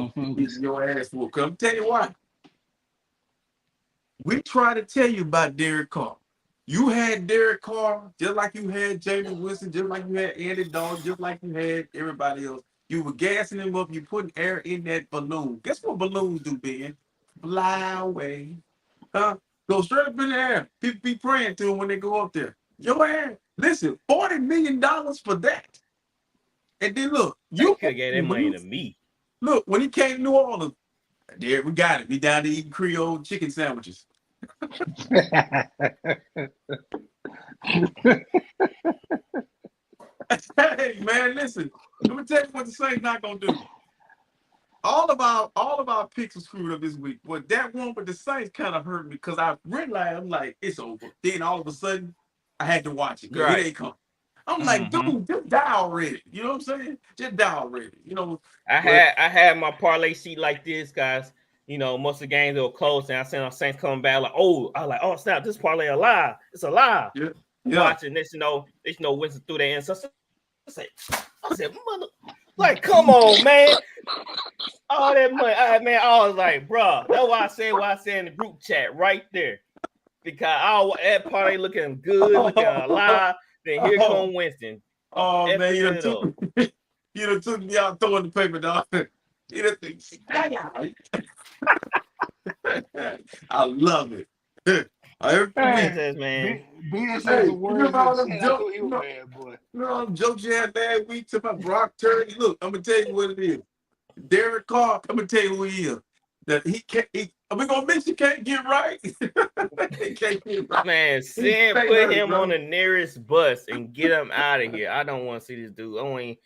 your ass will come. Tell you why. We try to tell you about Derek Carr. You had Derek Carr just like you had Jameis Winston, just like you had Andy Dalton, just like you had everybody else. You were gassing him up. You putting air in that balloon. Guess what balloons do, Ben? Fly away. Go straight up in the air. People be praying to him when they go up there. Your ass, listen, $40 million for that. And then look, you could have gave that money to me. Look, when he came to New Orleans, there we got it. We down to eating Creole chicken sandwiches. Hey man, listen. Let me tell you what the Saints not gonna do. All of our picks were screwed up this week. But that one with the Saints kind of hurt me, because I realized I'm like, it's over. Then all of a sudden, I had to watch it. Right. It ain't come. I'm like, dude, just die already. You know what I'm saying? Just die already. You know. I had my parlay sheet like this, guys. You know, most of the games were close, and I seen our Saints coming back like, oh snap, this parlay a lie. It's a lie. Yeah. Watching this, you know, Winston through their ends. So I said, mother, like, come on, man. All that money, I was like, bro, that's why I said in the group chat right there. Because that parlay looking good, looking alive. Then here come Winston. Oh man, you done took me out throwing the paper, dog. I love it. Man. Ben says a word. Jokes you had last week to my Brock Turner. Look, I'm gonna tell you what it is. Derek Carr, I'm gonna tell you who he is. That he can't. We're gonna mention can't get right. He can't get right. Man, put him on the nearest bus and get him out of here. I don't want to see this dude. I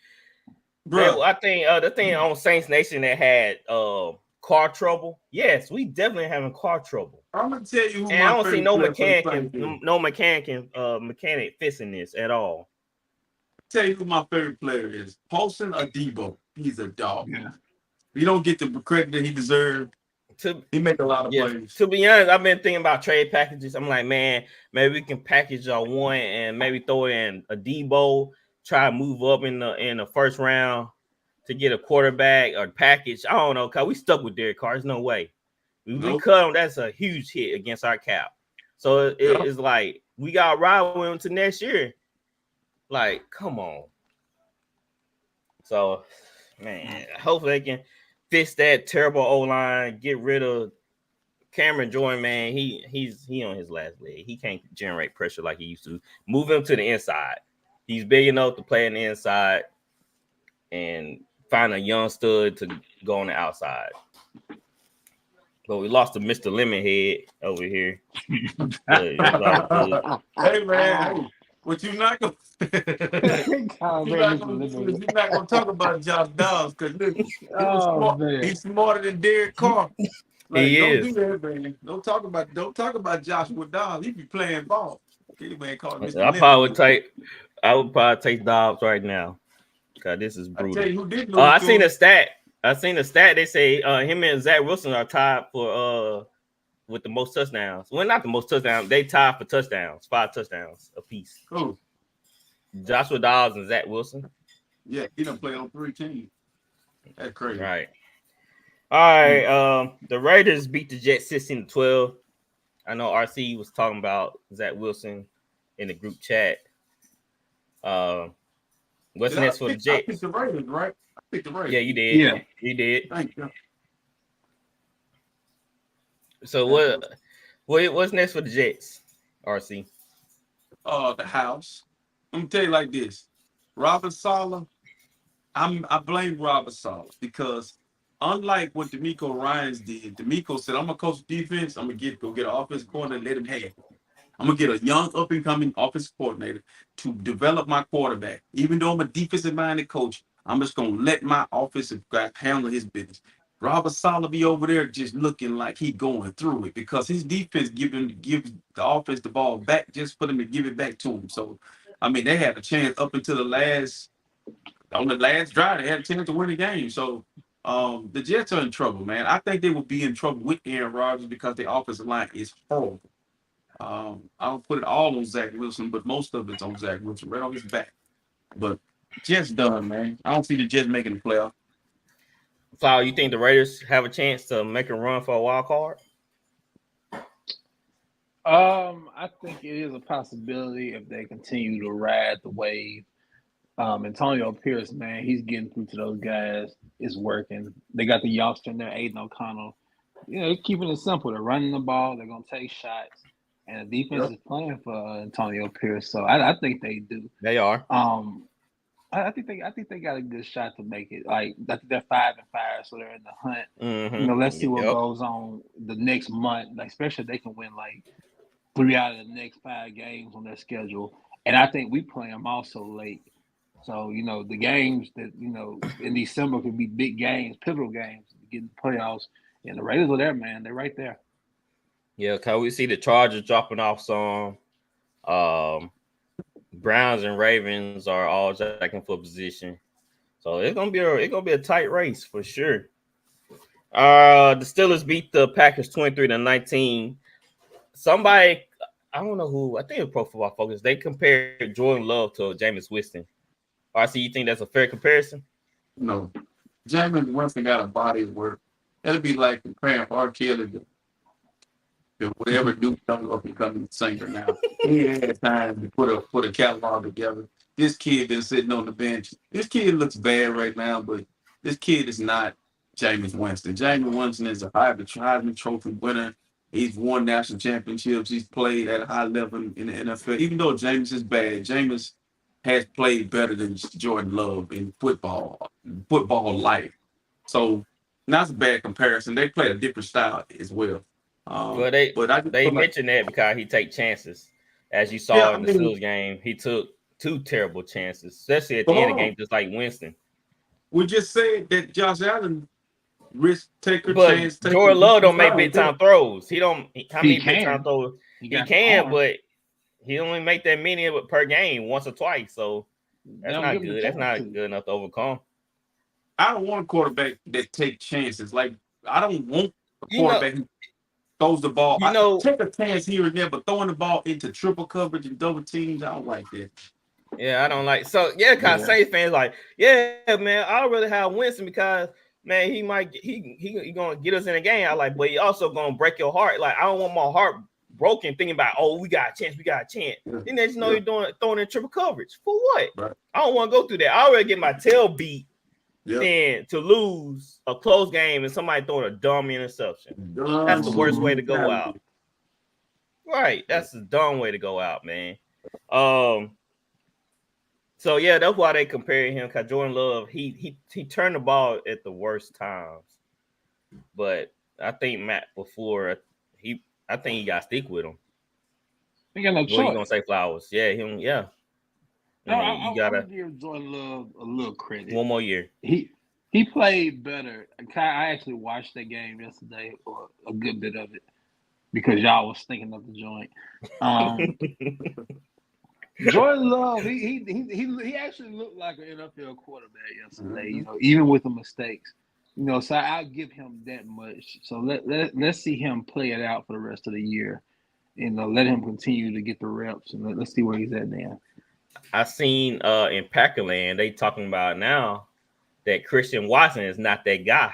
think the thing on Saints Nation that had car trouble. Yes, we definitely having car trouble. I'm gonna tell you who. And I don't see no mechanic fixing this at all. tell you who my favorite player is. Paulson or Debo. He's a dog. Yeah. You don't get the credit that he deserved. He make a lot of plays. To be honest, I've been thinking about trade packages. I'm like, man, maybe we can package one and maybe throw in a Debo, try to move up in the first round to get a quarterback or package. I don't know, cause we stuck with Derek Carr. There's no way. We cut him. That's a huge hit against our cap. So it's like we got to ride with him to next year. Like, come on. So, man, hopefully they can fix that terrible O-line, get rid of Cameron Jordan, man. He's on his last leg. He can't generate pressure like he used to. Move him to the inside. He's big enough to play on the inside and find a young stud to go on the outside. But we lost to Mr. Lemonhead over here. Hey, man. What you not gonna talk about Josh Dobbs because he's smarter than Derek Carr. Like, he don't is. do that, man. Don't talk about Joshua Dobbs. He be playing ball. Okay, man, call Mr. I would probably take Dobbs right now. God, this is brutal. I tell you who did lose. I seen a stat. They say him and Zach Wilson are tied for with the most touchdowns. Well, not the most touchdowns. They tied for touchdowns, 5 touchdowns apiece. Cool. Joshua Dobbs and Zach Wilson. Yeah, he don't play on 3 teams. That's crazy. Right. All right. The Raiders beat the Jets 16-12. I know RC was talking about Zach Wilson in the group chat. What's next for the Jets? I picked the Raiders, right? I picked the Raiders. Yeah, you did. Yeah, you did. Thank you. So what's next for the Jets, RC? The house. I'm gonna tell you like this. Robert Saleh, I blame Robert Saleh because unlike what DeMeco Ryans did, DeMeco said, I'm gonna coach defense, I'm gonna go get an offensive coordinator and let him have it. I'm gonna get a young up-and-coming offensive coordinator to develop my quarterback. Even though I'm a defensive-minded coach, I'm just gonna let my offensive guy handle his business. Robert Saleh be over there just looking like he going through it because his defense gives the offense the ball back just for them to give it back to him. So, I mean, they had a chance up until the last drive. They had a chance to win the game. So, the Jets are in trouble, man. I think they will be in trouble with Aaron Rodgers because the offensive line is horrible. I don't put it all on Zach Wilson, but most of it's on Zach Wilson, right on his back. But Jets done, man. I don't see the Jets making the playoff. Flower, you think the Raiders have a chance to make a run for a wild card? I think it is a possibility if they continue to ride the wave. Antonio Pierce, man, he's getting through to those guys. It's working. They got the youngster in there, Aiden O'Connell. They're keeping it simple. They're running the ball. They're going to take shots. And the defense is playing for Antonio Pierce. So I think they do. They are. I think they got a good shot to make it. Like I think they're 5-5, so they're in the hunt. Mm-hmm. Let's see what goes on the next month. Like, especially if they can win like 3 out of the next 5 games on their schedule. And I think we play them also late. So the games that in December could be big games, pivotal games, getting the playoffs. And the Raiders are there, man. They're right there. Yeah, cause we see the Chargers dropping off some. Browns and Ravens are all jacking for position, so it's gonna be a tight race for sure. The Steelers beat the Packers 23-19. Somebody, I don't know who, I think it was Pro Football Focus. They compared Jordan Love to Jameis Winston. RC, you think that's a fair comparison? No, Jameis Winston got a body of work. That'd be like comparing R. Kelly to whatever Duke comes up becoming a singer now. He ain't had time to put a catalog together. This kid been sitting on the bench. This kid looks bad right now, but this kid is not Jameis Winston. Jameis Winston is a Heisman Trophy winner. He's won national championships. He's played at a high level in the NFL. Even though Jameis is bad, Jameis has played better than Jordan Love in football life. So that's a bad comparison. They play a different style as well. Well, they mentioned that because he take chances. As you saw in the Steelers game, he took 2 terrible chances, especially at the end of the game, just like Winston. We just said that Josh Allen risk taker, but chance taker. Jordan Love don't make big time throws. He don't. How many big time throws? He can, but he only make that many per game once or twice. So That's not good. That's not good enough to overcome. I don't want a quarterback that take chances. Like, I don't want a quarterback who throws the ball. Take a chance here and there, but throwing the ball into triple coverage and double teams, I don't like that. Yeah, I don't like. So yeah, because Saints fans like, yeah, man, I'd rather have Winston because man, he gonna get us in the game. I like, but he also gonna break your heart. Like, I don't want my heart broken thinking about, oh, we got a chance. Then they just know you're throwing in triple coverage for what? Right. I don't want to go through that. I already get my tail beat. Then to lose a close game and somebody throwing a dumb interception. That's the worst way to go out. Right. That's the dumb way to go out, man. So yeah, that's why they comparing him, because Jordan Love, he turned the ball at the worst times. But I think Matt before I think he got to stick with him. He got no choice. You gonna say Flowers? Yeah, him. Yeah. I gotta give Jordan Love a little credit. One more year. He played better. I actually watched that game yesterday, or a good bit of it, because y'all was thinking of the joint. Jordan Love, he actually looked like an NFL quarterback yesterday. You know, even with the mistakes. You know, so I'll give him that much. So let's see him play it out for the rest of the year. You know, let him continue to get the reps, and let's see where he's at now. I seen in Packerland they talking about now that Christian Watson is not that guy,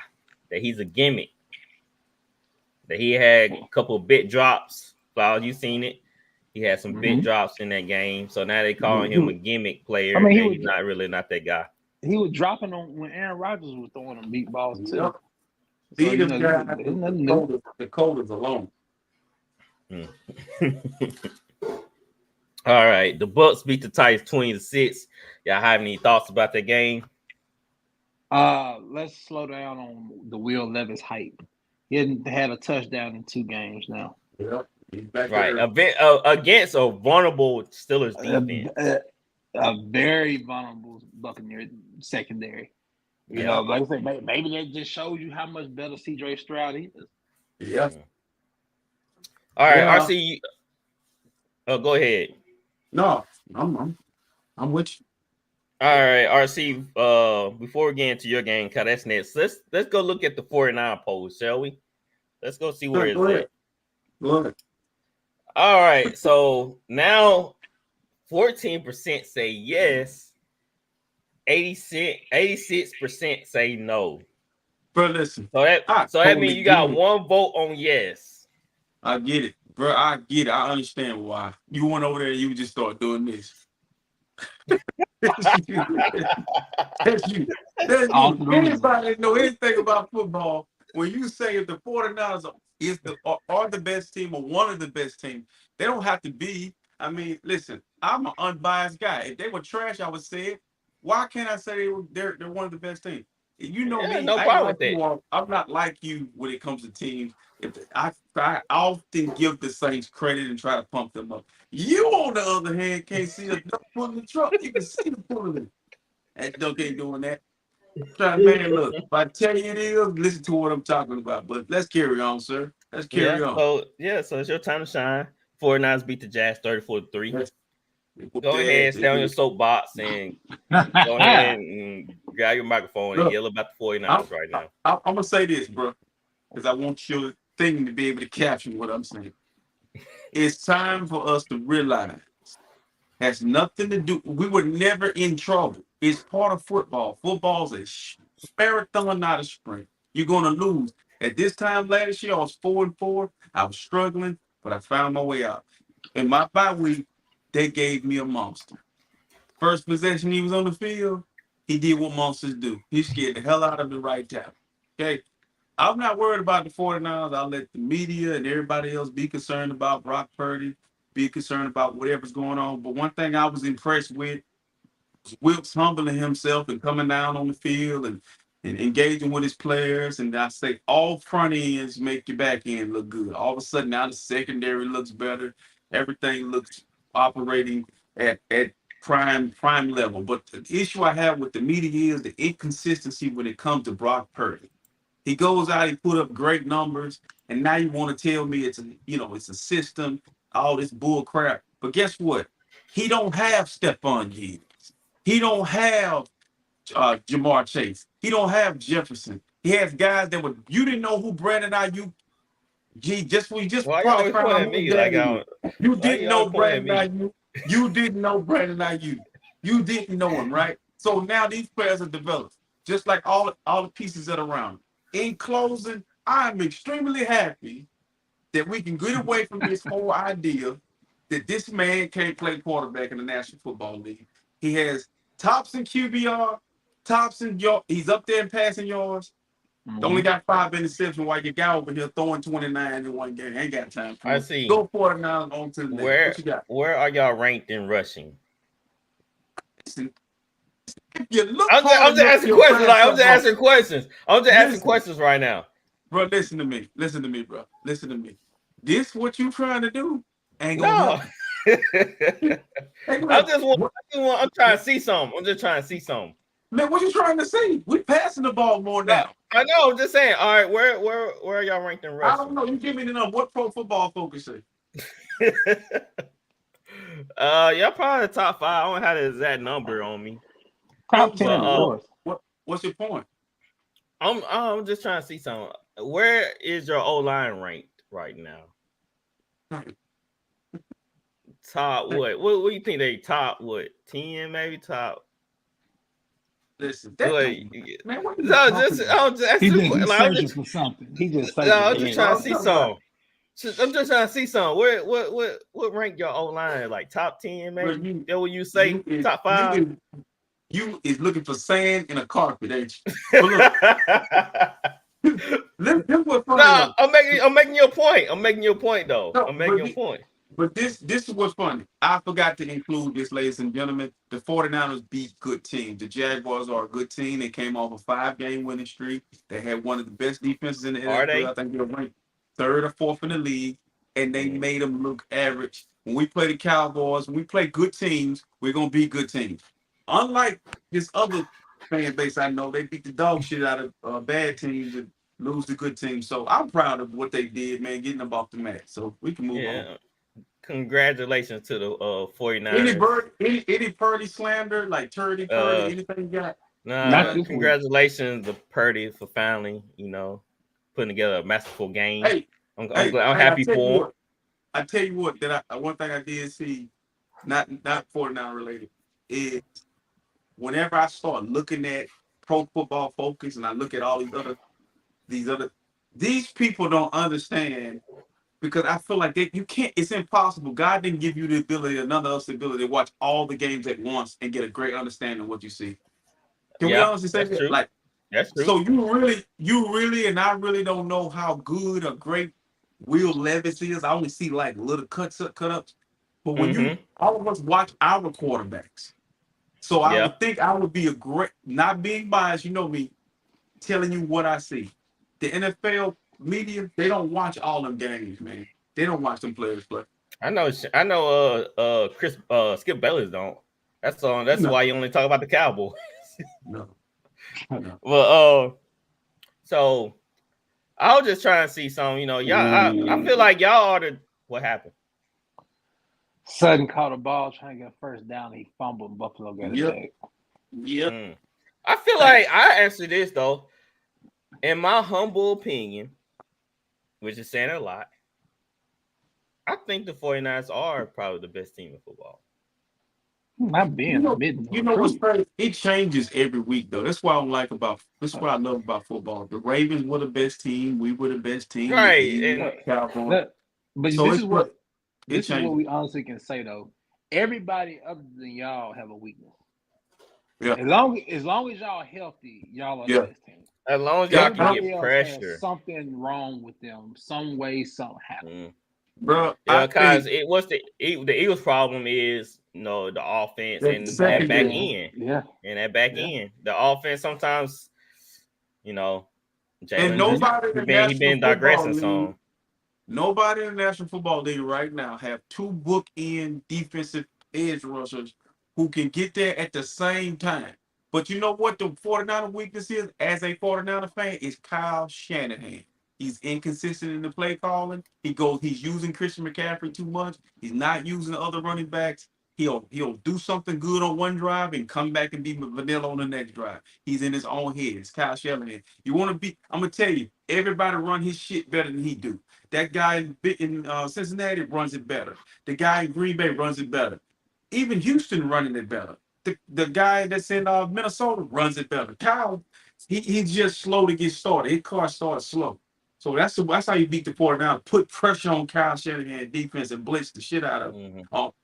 that he's a gimmick, that he had a couple of bit drops. Flowers, you seen it? He had some bit drops in that game, so now they calling him a gimmick player. I mean, he's not that guy. He was dropping on when Aaron Rodgers was throwing them meatballs too. Yep. So, the Colders alone. All right, the Bucks beat the Titans 20-6. Y'all have any thoughts about that game? Let's slow down on the Will Levis hype. He hadn't had a touchdown in 2 games now. Yep, he's back right, there. Against a vulnerable Steelers defense. A very vulnerable Buccaneer secondary. You know, like I said, maybe that just shows you how much better CJ Stroud is. Yeah. All right, RC. Go ahead. No, I'm with you. All right, RC. Before we get into your game, cause that's next. Let's go look at the 49 polls, shall we? Let's go see where it's at. Go ahead. All right, so now 14% say yes, 86% say no. Bro, listen. So that means you got one vote on yes. I get it, bro. I get it. I understand why. You went over there and you just start doing this. That's you. Anybody that know anything about football, when you say if the 49ers are the best team or one of the best teams, they don't have to be. I mean, listen, I'm an unbiased guy. If they were trash, I would say it. Why can't I say they're one of the best teams? You know me. No problem with that. I'm not like you when it comes to teams. I often give the Saints credit and try to pump them up. You, on the other hand, can't see a duck pulling the truck. You can see the pulling. That duck ain't doing that. Man, look, if I tell you it is, listen to what I'm talking about. But let's carry on, sir. Let's carry on. So it's your time to shine. 49ers beat the Jazz 34-3. Go ahead, stay on your soapbox and go ahead and grab your microphone and yell about the 49ers right now. I'm going to say this, bro, because I want your thing to be able to capture what I'm saying. It's time for us to realize has nothing to do. We were never in trouble. It's part of football. Football's a marathon, not a sprint. You're going to lose. At this time last year, I was 4-4. I was struggling, but I found my way out. In my bye week, they gave me a monster. First possession he was on the field, he did what monsters do. He scared the hell out of the right tackle. Okay? I'm not worried about the 49ers. I'll let the media and everybody else be concerned about Brock Purdy, be concerned about whatever's going on. But one thing I was impressed with was Wilkes humbling himself and coming down on the field and engaging with his players. And I say all front ends make your back end look good. All of a sudden now the secondary looks better. Everything looks operating at prime level. But the issue I have with the media is the inconsistency when it comes to Brock Purdy. He goes out, he put up great numbers, and now you want to tell me it's a system, all this bull crap. But guess what? He don't have Stephon Diggs. He don't have Jamar Chase. He don't have Jefferson. He has guys that would you didn't know who Brandon Ayuk. We just Why you probably always found pointing out at who me that like is. I You why didn't you know always pointing at Brandon me? Ayuk. You didn't know Brandon Ayuk. You didn't know him, right? So now these players are developed, just like all the pieces that are around. In closing, I'm extremely happy that we can get away from this whole idea that this man can't play quarterback in the National Football League. He has tops in QBR, tops in yard. He's up there in passing yards. Only got 5 interceptions while your guy over here throwing 29 in one game. Ain't got time for I it. see. Go 49 on to the next. What you got? Where are y'all ranked in rushing? Listen, if you look I'm hard just enough, asking you'll questions. find Like I'm just something wrong. asking questions. I'm just asking Listen. questions right now. Bro, listen to me. Listen to me, bro. Listen to me. This what you trying to do ain't gonna No. happen. Hey, I'm trying to see something. I'm just trying to see something. Man, what you trying to say? We passing the ball more now. I know. I'm just saying. All right, where are y'all ranked in rushing? I don't know. You give me the number. What Pro Football Focus say? Y'all probably the top 5. I don't have the exact number on me. Top 10, of course. What's your point? I'm just trying to see something. Where is your O-line ranked right now? Top what? What do you think they top? What 10 maybe top? Listen, Man, what I'm just searching for something. He just searching. I'm just trying to see something. I'm just trying to see something. What rank your O-line like top 10 maybe? That what you say top 5? You is looking for sand in a carpet, ain't you? Look, this was funny. No, I'm making your point. I'm making your point though. No, I'm making your point. But this is what's funny. I forgot to include this, ladies and gentlemen. The 49ers beat good teams. The Jaguars are a good team. They came off a 5-game winning streak. They had one of the best defenses in the NFL. I think they were ranked 3rd or 4th in the league, and they made them look average. When we play the Cowboys, when we play good teams, we're gonna beat good teams. Unlike this other fan base, I know they beat the dog shit out of bad teams and lose to good teams. So I'm proud of what they did, man, getting them off the mat. So we can move on. Congratulations to the 49ers. Any Purdy slander, like Purdy, anything you got? Nah, congratulations to Purdy for finally, putting together a masterful game. I'm happy for him. I tell you what, one thing I did see, not 49 related, is whenever I start looking at Pro Football Focus and I look at all these people don't understand. Because I feel like you can't, it's impossible. God didn't give you the ability, none of us the ability to watch all the games at once and get a great understanding of what you see. Can we honestly say that? True. Like, that's true. So you really, and I really don't know how good or great Will Levis is. I only see like little cut ups. But when all of us watch our quarterbacks. So I would think I would be a great, not being biased, you know me, telling you what I see. The NFL media, they don't watch all them games, man. They don't watch them players play. I know Skip Bayless don't. That's why you only talk about the Cowboys. No. Well, so I was just trying to see some, y'all. I feel like y'all are what happened. Sutton caught a ball trying to get a first down. He fumbled. Buffalo got it back. Yep. I feel like I answered this though. In my humble opinion, which is saying a lot, I think the 49ers are probably the best team in football. Not being what's crazy? It changes every week though. That's what I love about football. The Ravens were the best team. We were the best team. Right. But so this is what we honestly can say though. Everybody other than y'all have a weakness. Yeah. As long as y'all healthy, y'all are the best team. As long as y'all can get pressure. Something wrong with them. Some way, something happened. Bro, because the Eagles' problem is the offense and that back end. Yeah. And that back end. The offense sometimes, Jalen, and nobody he been digressing some. Nobody in the National Football League right now have 2 bookend defensive edge rushers who can get there at the same time. But you know what the 49er weakness is as a 49er fan is Kyle Shanahan. He's inconsistent in the play calling. He's using Christian McCaffrey too much. He's not using the other running backs. He'll do something good on one drive and come back and be vanilla on the next drive. He's in his own head. It's Kyle Shanahan. You want to be? I'm gonna tell you, everybody run his shit better than he do. That guy in Cincinnati runs it better. The guy in Green Bay runs it better. Even Houston running it better. The guy that's in Minnesota runs it better. Kyle, he's just slow to get started. His car starts slow. So that's how you beat the 49ers. Put pressure on Kyle Shanahan defense and blitz the shit out of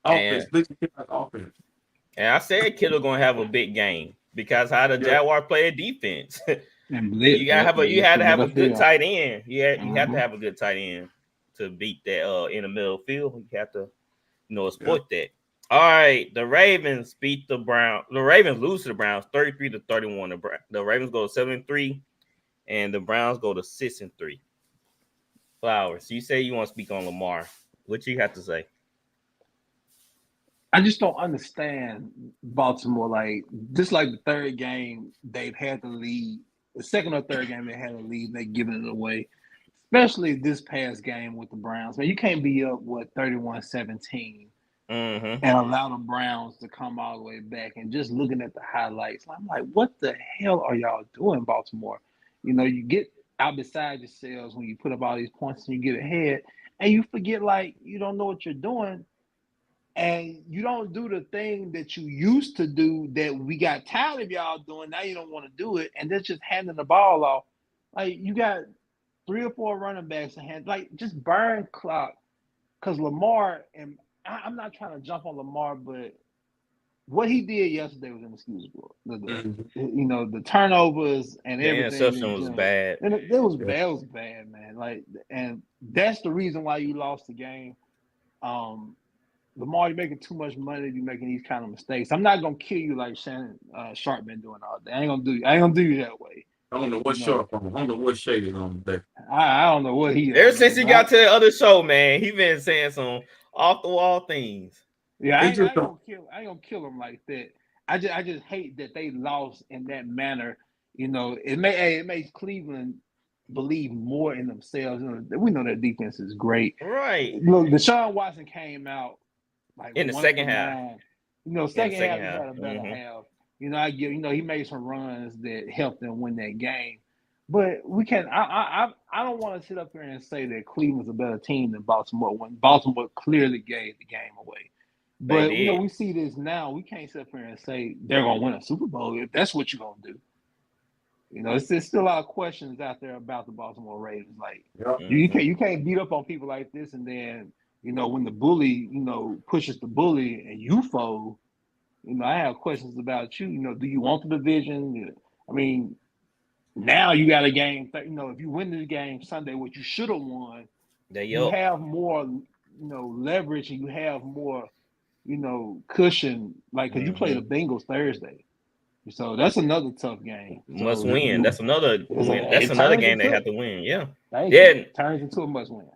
offense. Blitz the shit out of offense. And I said Kittle gonna have a big game because how the Jaguars play a defense. You had to have a good tight end. You have to have a good tight end to beat that in the middle field. You have to exploit that. All right, the Ravens beat the Browns. The Ravens lose to the Browns 33-31. The Ravens go to 7-3, and the Browns go to 6-3. Flowers, you say you want to speak on Lamar. What you have to say? I just don't understand Baltimore. Like, just like the third game, they've had the lead. The second or third game, they had a lead, and they're giving it away. Especially this past game with the Browns. Man, you can't be up, 31-17 and allow the Browns to come all the way back. And just looking at the highlights, I'm like, what the hell are y'all doing, Baltimore? You get out beside yourselves when you put up all these points and you get ahead, and you forget, like, you don't know what you're doing. And you don't do the thing that you used to do that we got tired of y'all doing. Now you don't want to do it. And that's just handing the ball off. Like, you got 3 or 4 running backs in hand. Like, just burn clock. Because Lamar, and I'm not trying to jump on Lamar, but what he did yesterday was inexcusable. The turnovers and everything. The interception was bad. And it was bad. It was bad, man. Like, and that's the reason why you lost the game. Lamar, you're making too much money to be making these kind of mistakes. I'm not gonna kill you like Shannon Sharp been doing all day. I ain't gonna do you that way. I don't know what Sharp on. I don't know what shade is on today. I don't know what he. Ever since he got to the other show, man, he been saying some off the wall things. Yeah, I ain't gonna kill him like that. I just hate that they lost in that manner. It makes Cleveland believe more in themselves. We know their defense is great. Right. Look, Deshaun Watson came out like in the second half. Second half he had a better half. He made some runs that helped them win that game. But we can't. I don't want to sit up here and say that Cleveland's a better team than Baltimore when Baltimore clearly gave the game away. But we see this now. We can't sit up here and say they're gonna win a Super Bowl if that's what you're gonna do. There's still a lot of questions out there about the Baltimore Ravens. Like, you can't beat up on people like this, and then when the bully pushes the bully and you fold. I have questions about you. Do you want the division? I mean, now you got a game. If you win this game Sunday, what you should have won, you have more, leverage, and you have more, cushion. Like, because you play the Bengals Thursday, so that's another tough game. Must win. That's another win. That's another game they have to win. Yeah, it turns into a must win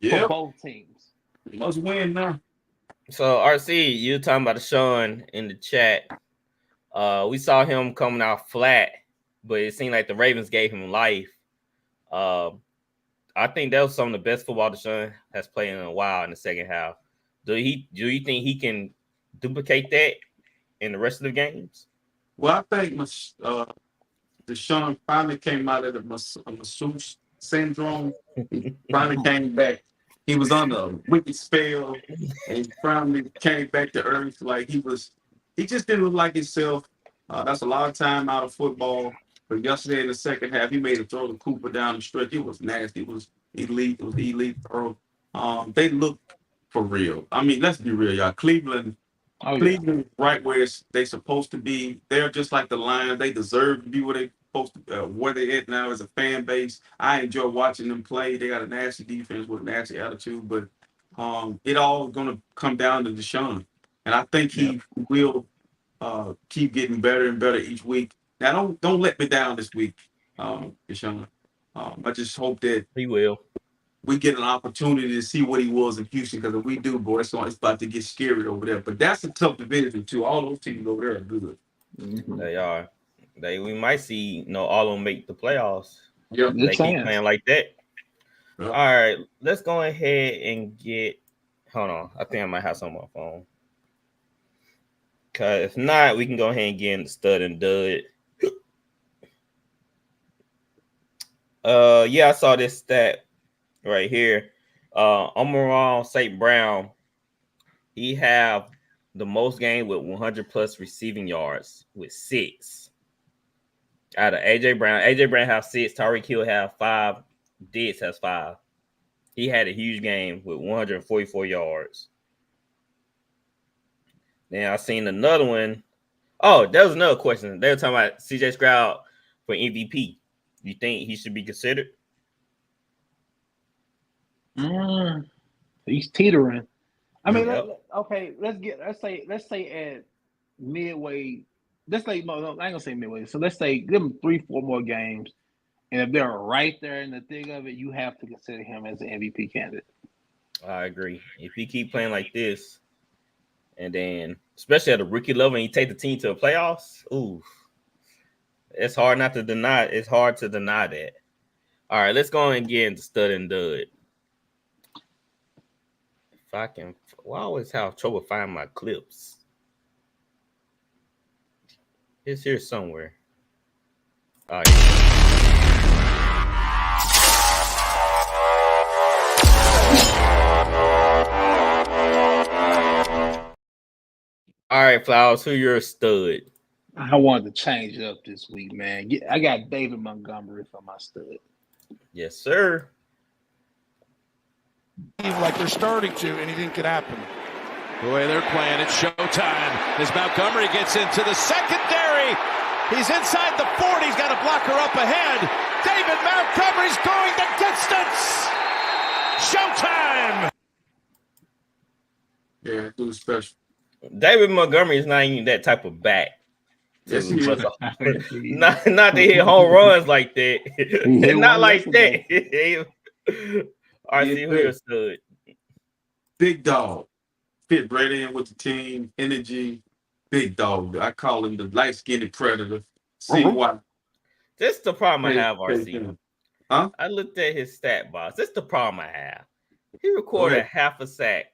for both teams. Must win now. So, RC, you talking about Deshaun in the chat. We saw him coming out flat, but it seemed like the Ravens gave him life. I think that was some of the best football Deshaun has played in a while in the second half. Do you think he can duplicate that in the rest of the games? Well, I think Deshaun finally came out of the masseuse syndrome. He finally came back. He was on a wicked spell and finally came back to earth. Like, he just didn't look like himself. That's a lot of time out of football. But yesterday in the second half, he made a throw to Cooper down the stretch. It was nasty. It was elite. It was the elite throw. They look for real. I mean, let's be real, y'all. Cleveland right where they're supposed to be. They're just like the Lions. They deserve to be where they're supposed to, where they're at now as a fan base. I enjoy watching them play. They got a nasty defense with a nasty attitude, but it all going to come down to Deshaun. And I think he will keep getting better and better each week. Now, don't let me down this week, Deshaun. I just hope that he will. We get an opportunity to see what he was in Houston, because if we do, boy, it's about to get scary over there. But that's a tough division too. All those teams over there are good. They are. We might see all of them make the playoffs. Yep. They keep playing like that. Yep. All right, let's go ahead and get. Hold on, I think I might have something on my phone. Cause if not, we can go ahead and get in the stud and dud. Yeah, I saw this stat right here. Amon St. Brown, he have the most game with 100 plus receiving yards with 6. Out of AJ Brown have 6. Tyreek Hill have 5. Diggs has 5. He had a huge game with 144 yards. Then I seen another one. Oh, that was another question. They were talking about CJ Stroud for MVP. You think he should be considered? He's teetering. I mean, Yep. let's say at midway. I ain't gonna say midway. So let's say give him 3-4 more games, and if they're right there in the thick of it, you have to consider him as an MVP candidate. I agree. If he keep playing like this, and then especially at a rookie level, and he take the team to the playoffs, ooh, it's hard not to deny. It's hard to deny that. All right, let's go and get into stud and dud. If I can, well, I always have trouble finding my clips. It's here somewhere. All right. All right, Flowers, who your stud? I wanted to change it up this week, man. I got David Montgomery for my stud. Yes, sir. Like they're starting to, anything could happen. The way they're playing, it's showtime. As Montgomery gets into the secondary, he's inside the 40. He's got a blocker up ahead. David Montgomery's going the distance. Showtime. Yeah, dude, special. David Montgomery is not even that type of back. Yes, he is. Not to hit home runs like that. Not like that. All right, see who your stud. Big dog. Fit right in with the team. Energy. Big dog. I call him the light-skinned predator. See why? This is the problem I have, RC. Huh? I looked at his stat box. This is the problem I have. He recorded half a sack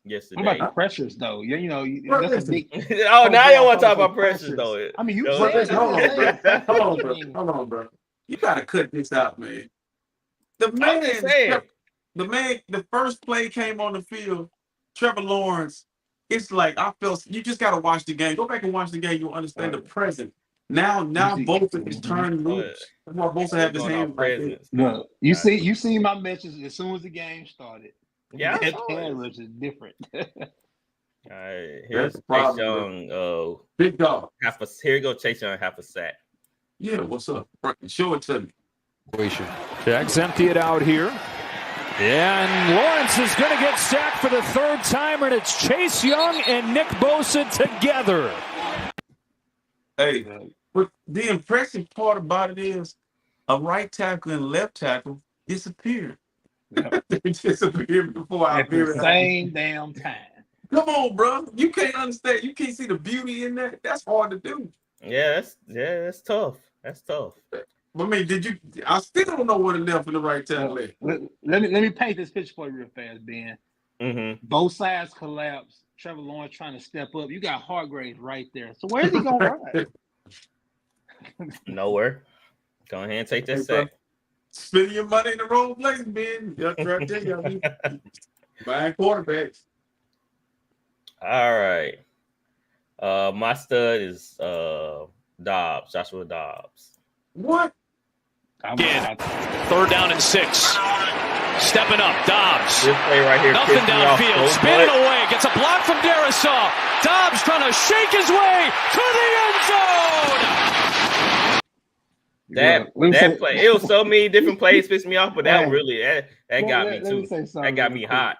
yesterday. What about the pressures, though? That's a big. Oh, now y'all want to talk about pressures, though. I mean, Hold on, bro. You gotta cut this out, man. The first play came on the field. Trevor Lawrence. It's like you just gotta watch the game. Go back and watch the game. You'll understand the present. Now Bosa is turning loose. That's why Bosa have his hands like this. No, you see my mentions as soon as the game started. Yeah, that hand rush is different. All right, here's Chase Young. Big dog. Here you go, Chase Young, half a sack. Yeah, what's up? Show it to me. Jacks empty it out here. And Lawrence is going to get sacked for the third time, and it's Chase Young and Nick Bosa together. Hey, but the impressive part about it is a right tackle and left tackle disappeared. They disappeared before I at the same damn time. Come on, bro. You can't understand. You can't see the beauty in that. That's hard to do. Yeah, that's tough. That's tough. I mean, I still don't know where the left and the right tackle is. Let me paint this picture for you real fast, Ben. Mm-hmm. Both sides collapse. Trevor Lawrence trying to step up. You got Hargrave right there. So where's he going to run? Nowhere. Go ahead and take that sack. Spending your money in the wrong place, Ben. That's right there. Buying quarterbacks. All right. My stud is Dobbs, Joshua Dobbs. What? Again, 3rd down and 6. Stepping up, Dobbs. This play right here. Nothing downfield. Spinning away. Gets a block from Darisaw. Dobbs trying to shake his way to the end zone. That play. It was so many different plays pissed me off, but that really that got me too. That got me hot.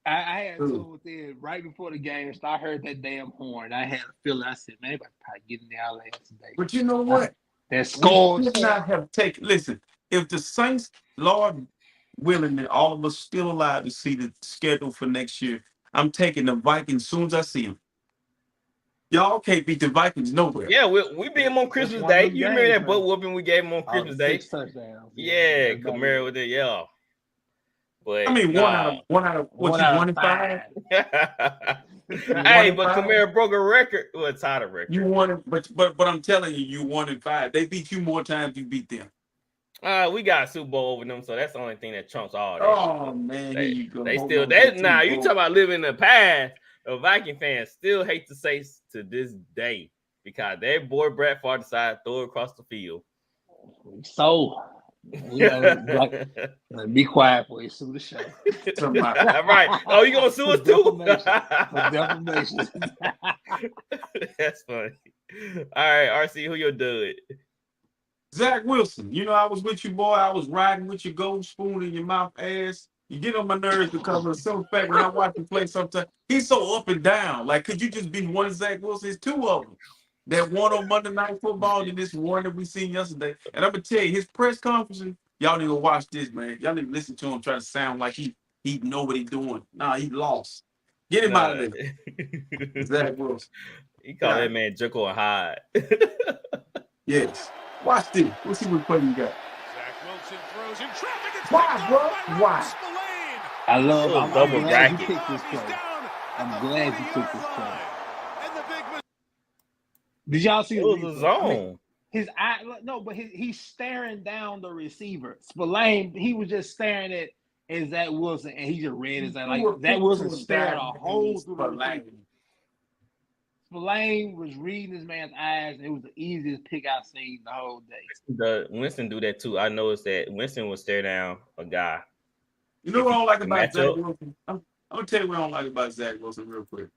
I had tuned in right before the game. So I heard that damn horn. I had a feeling. I said, man, I probably get in the alley today. But you know what? That score should not have taken. Listen, if the Saints, Lord willing, that all of us still alive to see the schedule for next year, I'm taking the Vikings as soon as I see them. Y'all can't beat the Vikings nowhere. Yeah, we beat them on Christmas Day. You remember that butt whooping we gave them on Christmas Day? 6 touchdowns. Yeah, Kamara with it. Yeah. But I mean, one out of 1 and 5. Hey, but Kamara broke a record. Well, tied a record. You won, but I'm telling you, you 1-5. They beat you more times you beat them. We got a Super Bowl over them, so that's the only thing that trumps all that. Oh man, here you go. They still that now. You talk about living in the past. The Viking fans still hate to say to this day because their boy Brett Favre decided to throw it across the field. So, be quiet, boy. Sue the show. Right. Oh, you gonna sue us too? Defamation. That's funny. All right, RC, who your dud? Zach Wilson. You know, I was with you, boy. I was riding with your gold spoon in your mouth ass. You get on my nerves because of the simple fact when I watch him play sometimes, he's so up and down. Like, could you just be one Zach Wilson? It's two of them. That one on Monday Night Football and this one that we seen yesterday. And I'm going to tell you, his press conferences, y'all need to watch this, man. Y'all need to listen to him try to sound like he know what he's doing. Nah, he lost. Get him out of there. Zach Wilson. He called that man Jekyll and Hyde. Yes. Watch this. Let's see what play you got. Zach Wilson throws in traffic. It's Why, bro? Why? I'm double glad bracket. you picked this play. I'm glad you took this play. Did y'all see it was a zone? His eye, no, but he's staring down the receiver. Spillane, he was just staring at Zach Wilson, and he just read his eye. Like Zach Wilson stared a hole through the receiver. Spillane was reading this man's eyes, and it was the easiest pick I've seen the whole day. Winston do that too. I noticed that Winston would stare down a guy. You know what I don't like about Zach Wilson? I'm gonna tell you what I don't like about Zach Wilson real quick.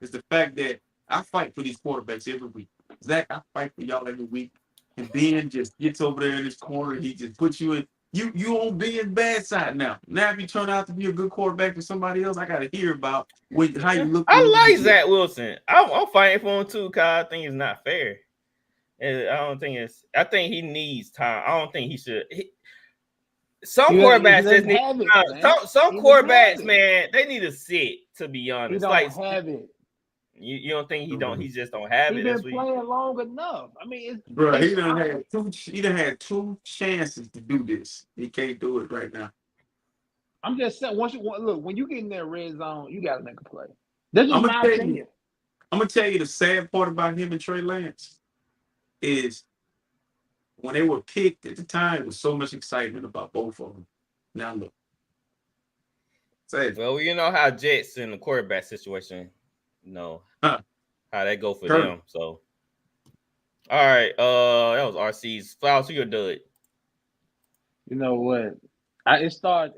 It's the fact that I fight for these quarterbacks every week. Zach, I fight for y'all every week. And Ben just gets over there in his corner. He just puts you in. You on Ben's bad side now. Now, if you turn out to be a good quarterback for somebody else, I got to hear about how you look. I like Zach Wilson. I'm fighting for him too because I think it's not fair. I think he needs time. I don't think he should. Some quarterbacks just need time. Some quarterbacks, man, they need to sit. To be honest, he don't have it. You don't think he don't? He just don't have it. He's been playing long enough. I mean, bro, he done had two chances to do this. He can't do it right now. I'm just saying. When you get in that red zone, you got to make a play. That's just my opinion. I'm gonna tell you the sad part about him and Trey Lance is when they were picked at the time, there was so much excitement about both of them. Now look. Well, you know how Jets in the quarterback situation, how that go for them. So, all right, that was RC's. Flowers, who your dud? You know what? It started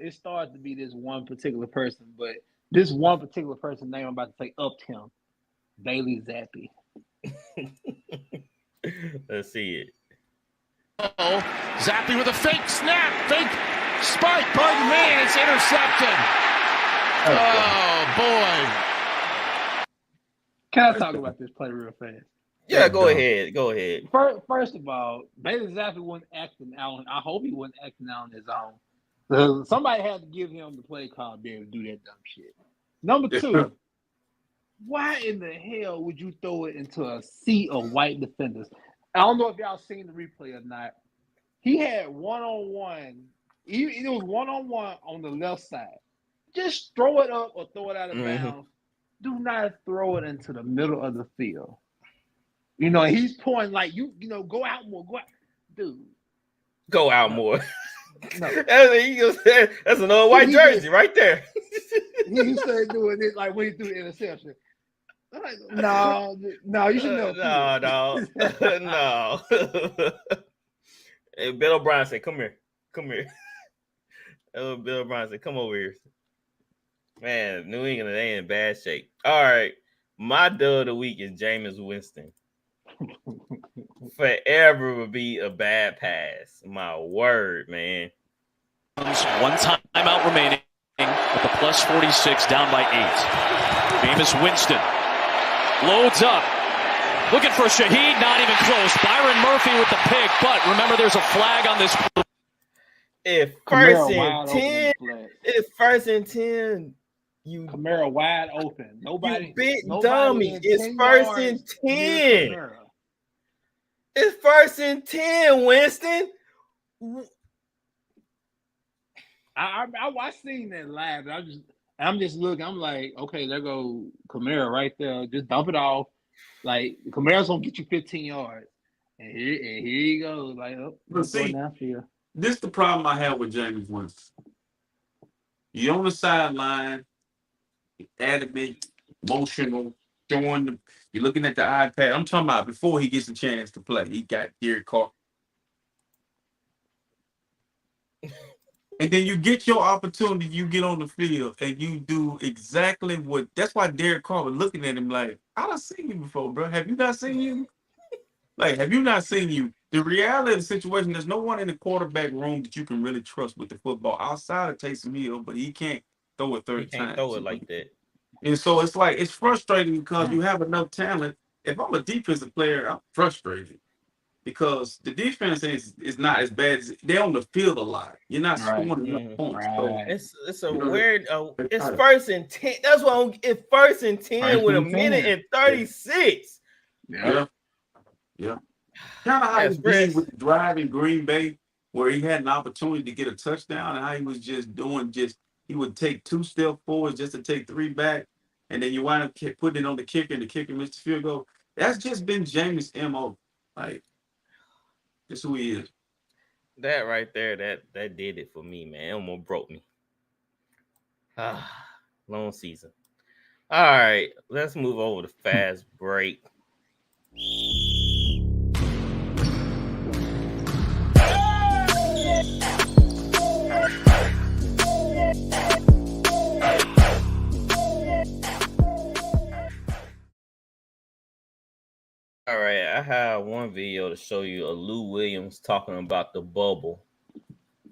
to be this one particular person, but this one particular person name I'm about to say upped him. Bailey Zappi. Let's see it. Zappi with a fake snap, fake spike by the man. It's intercepted. Oh boy! Can I talk about this play real fast? Yeah, go ahead. First of all, Bailey Zappi wasn't acting out. I hope he wasn't acting out on his own. Somebody had to give him the play call to be able to do that dumb shit. Number two, why in the hell would you throw it into a sea of white defenders? I don't know if y'all seen the replay or not. He had one-on-one. It was one-on-one on the left side. Just throw it up or throw it out of bounds. Do not throw it into the middle of the field. You know, he's pointing like, go out more. Go out. Dude. Go out more. No. That's another white jersey right there. He started doing it like when he threw the interception. I'm like, no, you should know. No. Hey, Bill O'Brien said, come here. Bill O'Brien said, come over here. Man, New England, they in bad shape. All right. My dud of the week is Jameis Winston. Forever will be a bad pass. My word, man. One timeout remaining with the plus 46 down by 8. Jameis Winston loads up. Looking for Shaheed, not even close. Byron Murphy with the pick, but remember there's a flag on this. If first and 10, you Kamara wide open. Nobody. You big dummy. It's first and 10. It's first and 10, Winston. I seen that live. I'm just looking. I'm like, okay, there go Kamara right there. Just dump it off. Like Kamara's gonna get you 15 yards, and here you go. Like, oh, But going see, downfield. this is the problem I have with James Winston. You're on the sideline, adamant, emotional, showing you're looking at the iPad. I'm talking about before he gets a chance to play. He got Derek Carr. And then you get your opportunity, you get on the field, and you do exactly what. That's why Derek Carr was looking at him like, I done seen you before, bro. Have you not seen you? Like, have you not seen you? The reality of the situation, there's no one in the quarterback room that you can really trust with the football outside of Taysom Hill, but he can't throw it 30 He can't times. throw it like that. And so it's like, it's frustrating because you have enough talent. If I'm a defensive player, I'm frustrated because the defense is not as bad as they're on the field a lot. You're not scoring enough points. So, It's a weird. It's first and 10. That's why it's first and 10 with a minute and 36. Yeah. Kind of how he did with the drive in Green Bay, where he had an opportunity to get a touchdown, and how he was he would take 2 steps forward just to take 3 back, and then you wind up putting it on the kicker, and the kicker missed the field goal. That's just been James' MO. Like, that's who he is. That right there, that did it for me, man. It almost broke me. Long season. All right, let's move over to fast break. All right, I have one video to show you of Lou Williams talking about the bubble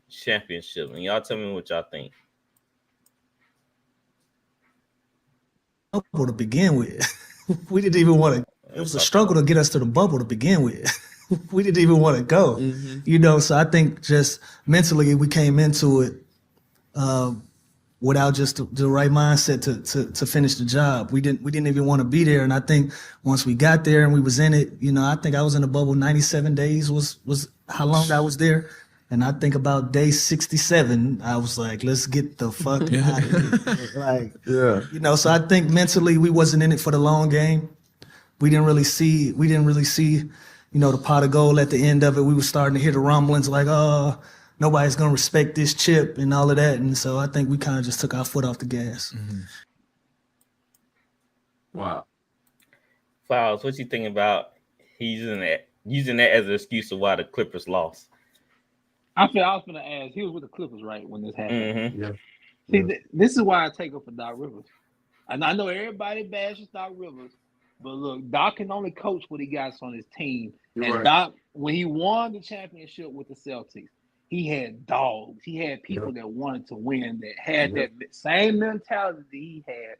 championship, and y'all tell me what y'all think. To begin with, we didn't even want to. It was a struggle to get us to the bubble to begin with. We didn't even want to go, So I think just mentally we came into it without just the right mindset to finish the job. We didn't even want to be there, and I think once we got there and we was in it, I think I was in the bubble 97 days was how long I was there. And I think about day 67, I was like, let's get the fuck out of here. So I think mentally we wasn't in it for the long game. We didn't really see, the pot of gold at the end of it. We were starting to hear the rumblings like, oh, nobody's going to respect this chip and all of that. And so I think we kind of just took our foot off the gas. Wow. Fowles, what you think about using that as an excuse of why the Clippers lost? I was going to ask, he was with the Clippers, right, when this happened? Yeah. See, this is why I take up for Doc Rivers. And I know everybody bashes Doc Rivers, but look, Doc can only coach what he got on his team. Doc, when he won the championship with the Celtics, he had dogs. He had people that wanted to win, that had that same mentality that he had.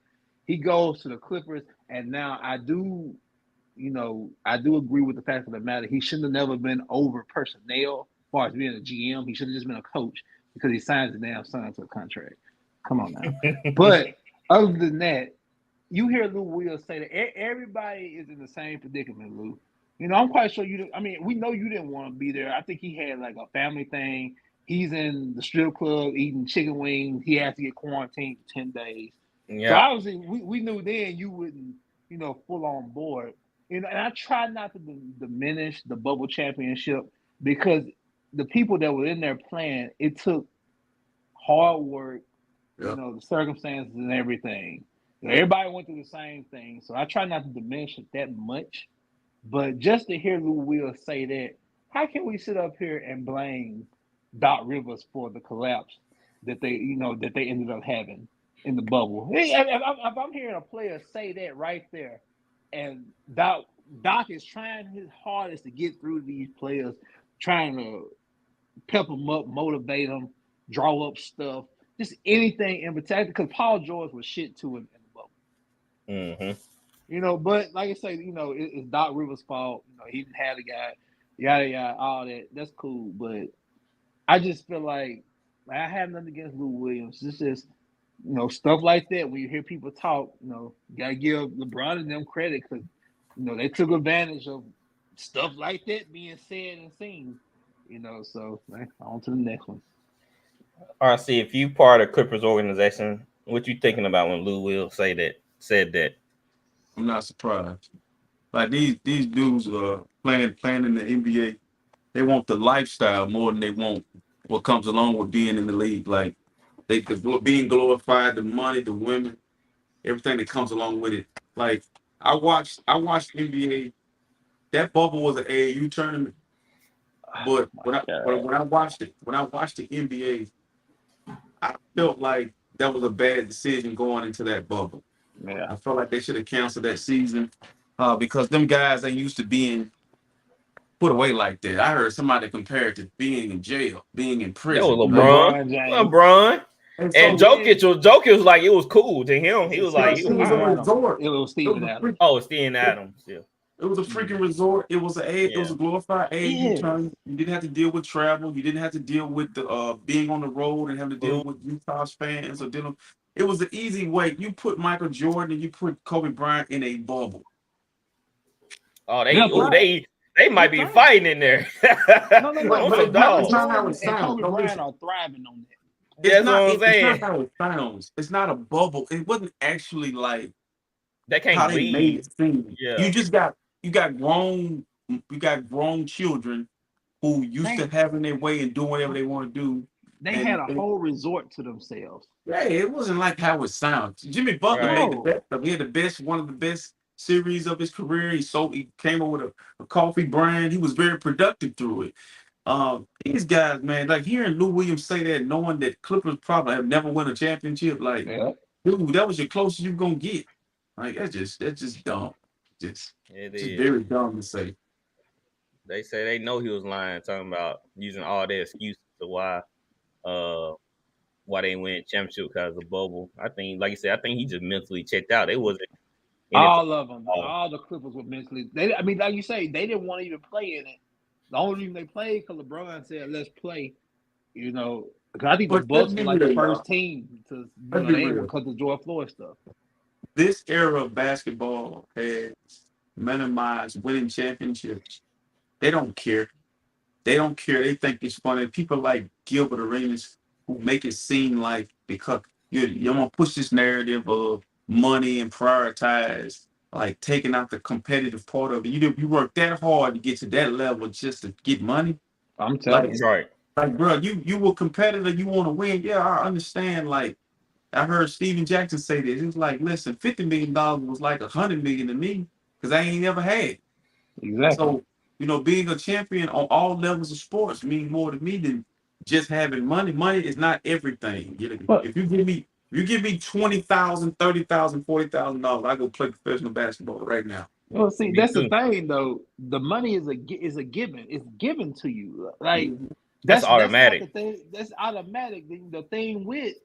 He goes to the Clippers, and now I do agree with the fact of the matter. He shouldn't have never been over personnel. As far as being a GM, he should have just been a coach because he signed his damn son to a contract. Come on now. But other than that, you hear Lou Williams say that everybody is in the same predicament, Lou. I'm quite sure we know you didn't want to be there. I think he had like a family thing. He's in the strip club eating chicken wings. He has to get quarantined for 10 days. Yeah. So obviously we knew then you wouldn't, full on board. And I try not to diminish the bubble championship because the people that were in there playing, it took hard work, the circumstances and everything. Everybody went through the same thing. So I try not to diminish it that much. But just to hear Lou Will say that, how can we sit up here and blame Doc Rivers for the collapse that they ended up having in the bubble? If I'm hearing a player say that right there, and Doc is trying his hardest to get through these players, trying to pep them up, motivate them, draw up stuff, just anything in particular, because Paul George was shit too in the bubble. But like I say, it's Doc Rivers' fault. He didn't have the guy, yada yada, all that. That's cool, but I just feel like I have nothing against Lou Williams. It's just stuff like that. When you hear people talk, you gotta give LeBron and them credit because they took advantage of stuff like that being said and seen. So on to the next one. RC, if you part of Clippers organization, What you thinking about when Lou Will said that? I'm not surprised. Like these dudes are playing in the NBA. They want the lifestyle more than they want what comes along with being in the league. Like being glorified, the money, the women, everything that comes along with it. Like I watched NBA. That bubble was an AAU tournament, but when I watched the NBA, I felt like that was a bad decision going into that bubble. Yeah. I felt like they should have canceled that season because them guys ain't used to being put away like that. I heard somebody compare it to being in jail, being in That was prison. LeBron. And And Jokic was like, it was cool to him. He was like, it was a resort. It was Steven Adams. Oh, Steven Adams. Yeah. It was a freaking resort. It was a glorified AAU tournament. You didn't have to deal with travel. You didn't have to deal with the being on the road and having to deal with Utah's fans or dealing. It was an easy way. You put Michael Jordan and you put Kobe Bryant in a bubble. Oh, they might be fighting in there. No, that's not how it sounds. Kobe Bryant are thriving on that. That's what I'm saying. It's not how it sounds. It's not a bubble. It wasn't actually like they can't how leave. They made it seem. Yeah. You got grown children who used to having their way and doing whatever they want to do. They had a whole resort to themselves. Yeah, it wasn't like how it sounds. Jimmy Butler made the best. He had one of the best series of his career. He came up with a coffee brand. He was very productive through it. These guys, man, like hearing Lou Williams say that, knowing that Clippers probably have never won a championship, like, dude, that was your closest you're gonna get. Like that's just dumb. It's very dumb to say. They say they know he was lying, talking about using all their excuses to why they win championship because of the bubble. I think, like you said, he just mentally checked out. It wasn't all of them. All the Clippers were mentally. Like you say, they didn't want to even play in it. The only reason they played because LeBron said, "Let's play." You know, because I think the Bucks were like the first team to because of George Floyd stuff. This era of basketball has minimized winning championships. They don't care. They don't care. They think it's funny. People like Gilbert Arenas who make it seem like because you're gonna push this narrative of money and prioritize like taking out the competitive part of it. You work that hard to get to that level just to get money. I'm telling you, right? Like, bro, you were competitor. You want to win. Yeah, I understand. Like, I heard Steven Jackson say this. He was like, "Listen, $50 million was like $100 million to me because I ain't never had." Exactly. So, being a champion on all levels of sports means more to me than just having money. Money is not everything. If you give me $20,000, $30,000, $40,000, I go play professional basketball right now. Well, see, that's the thing, though. The money is a given. It's given to you. Like that's automatic. That's automatic. The thing with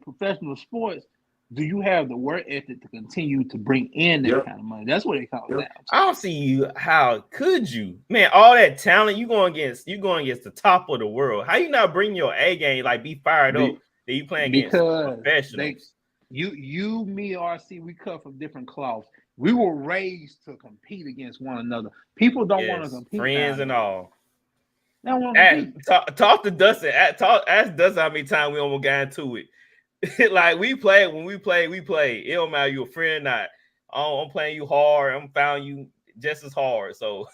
professional sports, do you have the work ethic to continue to bring in that kind of money? That's what it comes down to. I don't see you. How could you, man? All that talent you going against the top of the world. How you not bring your A game? Like be fired up. That you playing against professionals. You, me, RC, we cut from different cloths. We were raised to compete against one another. People don't want to compete. Friends and all. They don't want to compete. Talk to Dustin. Ask Dustin how many times we almost got into it. Like we play. When we play. It don't matter you a friend or not. I'm playing you hard. I'm fouling you just as hard. So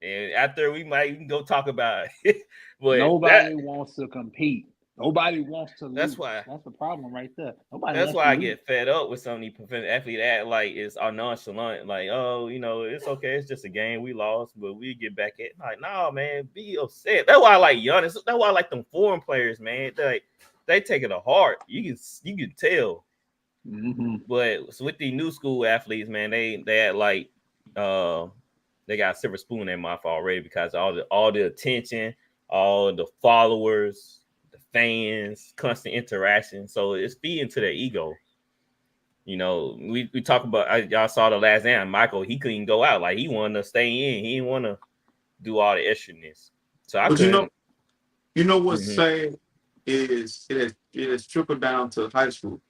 and after we can go talk about it. But nobody wants to compete. Nobody wants to lose. That's why. That's the problem right there. That's why I get fed up with some of these professional athletes that like it's all nonchalant. Like, oh, it's okay. It's just a game. We lost, but we get back at. Like, no, man, be upset. That's why I like Giannis. That's why I like them foreign players, man. They take it to heart. You can tell. Mm-hmm. But with these new school athletes, man, they act like they got a silver spoon in their mouth already because all the attention, all the followers, the fans, constant interaction. So it's feeding to their ego. We talk about y'all saw the last game. Michael, he couldn't go out. Like he wanted to stay in. He didn't want to do all the extraness. So I couldn't. What's sad is it has trickled down to high school.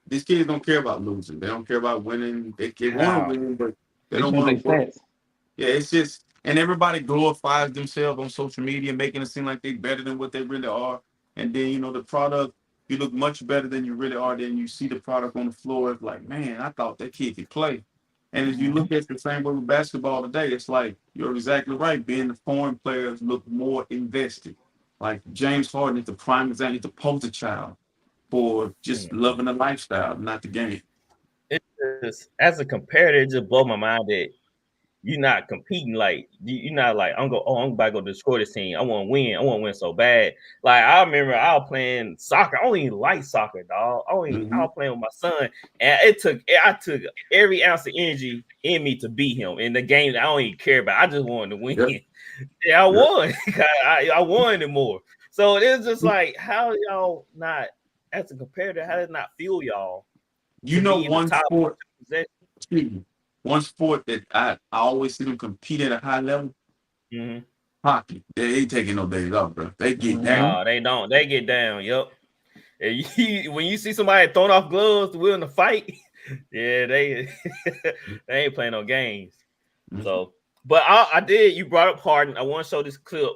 These kids don't care about losing. They don't care about winning. They want to win, but they don't want to win. Yeah, it's just, and everybody glorifies themselves on social media, making it seem like they're better than what they really are. And then, the product You look much better than you really are. Then you see the product on the floor. It's like, man, I thought that kid could play. And if you look at the same way with basketball today, it's like you're exactly right. Being the foreign players look more invested. Like James Harden is the prime example. He's the poster child for just loving the lifestyle, not the game. It's just, as a comparator, it just blow my mind that you're not competing. Like you're not like I'm about to go destroy this team. I want to win. I want to win so bad. Like I remember I was playing soccer. I don't even like soccer, dog. I was playing with my son, and I took every ounce of energy in me to beat him in the game that I don't even care about. I just wanted to win. Yep. Yeah, I won. I wanted more. So it's just like, how y'all not, as a comparator, how does it not feel y'all? You know, one sport that I always see them compete at a high level. Hockey. They ain't taking no days off, bro. They get down. No, they don't. They get down. Yep. When you see somebody throwing off gloves, willing to fight, yeah, they ain't playing no games. So, but I did. You brought up Harden. I want to show this clip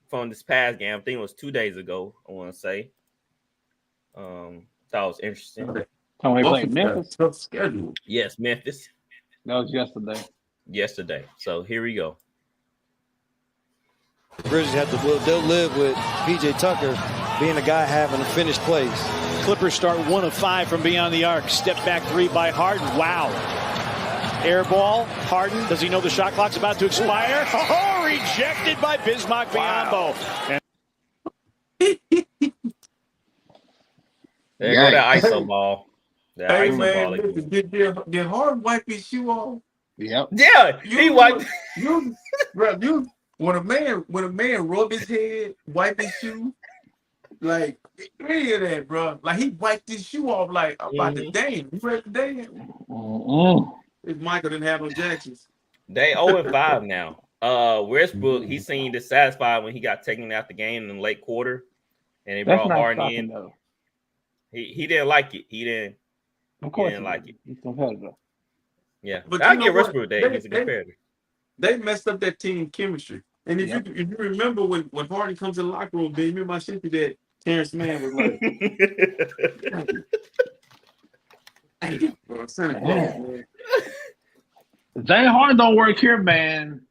from this past game. I think it was 2 days ago. I want to say. Thought it was interesting. Oh, he played Memphis. Tough schedule. Yes, Memphis. That was yesterday. Yesterday. So here we go. Grizzlies they'll live with PJ Tucker being a guy having to finish plays. Clippers start 1 of 5 from beyond the arc. Step back 3 by Harden. Wow. Air ball. Harden. Does he know the shot clock's about to expire? Oh, rejected by Bismack Biyombo. There go that ISO ball. Hey man, did Harden wipe his shoe off? Yep. Yeah, he wiped. When a man rub his head, wipe his shoe, like hear that, bro. Like he wiped his shoe off. Like I'm about to dance. You ready to dance? If Michael didn't have no Jacksons. They 0-5 now. Westbrook, he seemed dissatisfied when he got taken out the game in the late quarter, and they brought Harden in. Though. He didn't like it. He didn't like it. He's competitive. Yeah, but I get Westbrook that he's a competitor. They messed up that team chemistry. And if you remember when Harden comes in the locker room, baby, remember I sent you that Terrence Mann was like, "Hey, bro, Santa Claus, man." James Harden don't work here, man.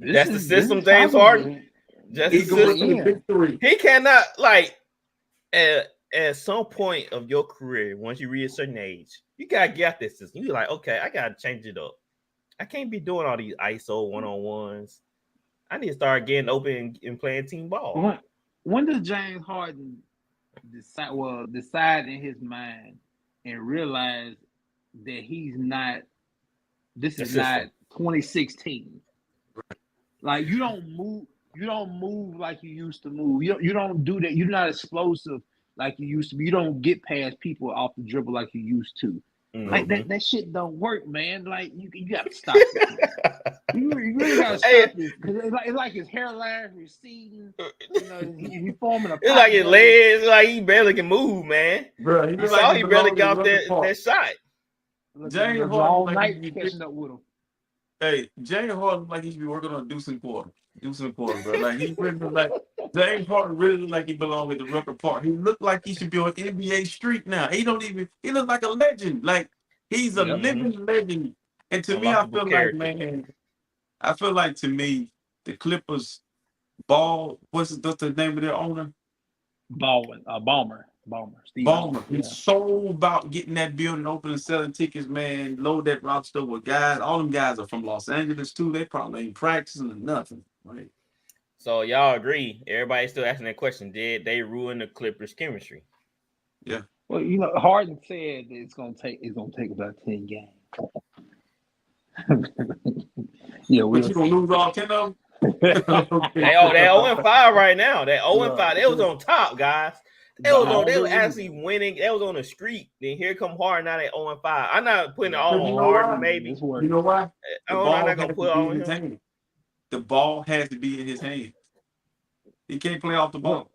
That's the system, James Harden. Just the system. He cannot, like, at some point of your career, once you reach a certain age, you gotta get this system. You're like, okay, I gotta change it up. I can't be doing all these ISO one-on-ones. I need to start getting open and playing team ball. When does James Harden decide in his mind and realize that he's not? This is not 2016. Like you don't move like you used to move. You don't do that. You're not explosive like you used to be. You don't get past people off the dribble like you used to. Like that shit don't work, man. Like you got to stop it. You really got to stop this. It's like his hairline receding. You know, he forming a. It's like his legs, like he barely can move, man. Bro, he barely got off that shot. James Harden all like night catching up with him. Hey, James Harden like he should be working on Deucing Quarter, bro. Like he really like James Harden really look like he belongs at the Rucker Park. He looked like he should be on NBA Street now. He look like a legend. Like he's a living legend. And to me, I feel like to me, the Clippers ball, what's the name of their owner? Ballmer. He's so about getting that building open and selling tickets, man. Load that roster with guys. All them guys are from Los Angeles too. They probably ain't practicing or nothing. Right? So y'all agree? Everybody's still asking that question. Did they ruin the Clippers' chemistry? Yeah. Well, you know, Harden said that it's gonna take about 10 games. Yeah, but you gonna lose all 10 of them? They 0-5 right now. They 0-5. They was on top, guys. They were actually winning. They was on a streak. Then here come Harden. Now they 0-5. I'm not putting it all on Harden. Maybe you know why? I'm not gonna put it on him. The ball has to be in his hand. He can't play off the ball.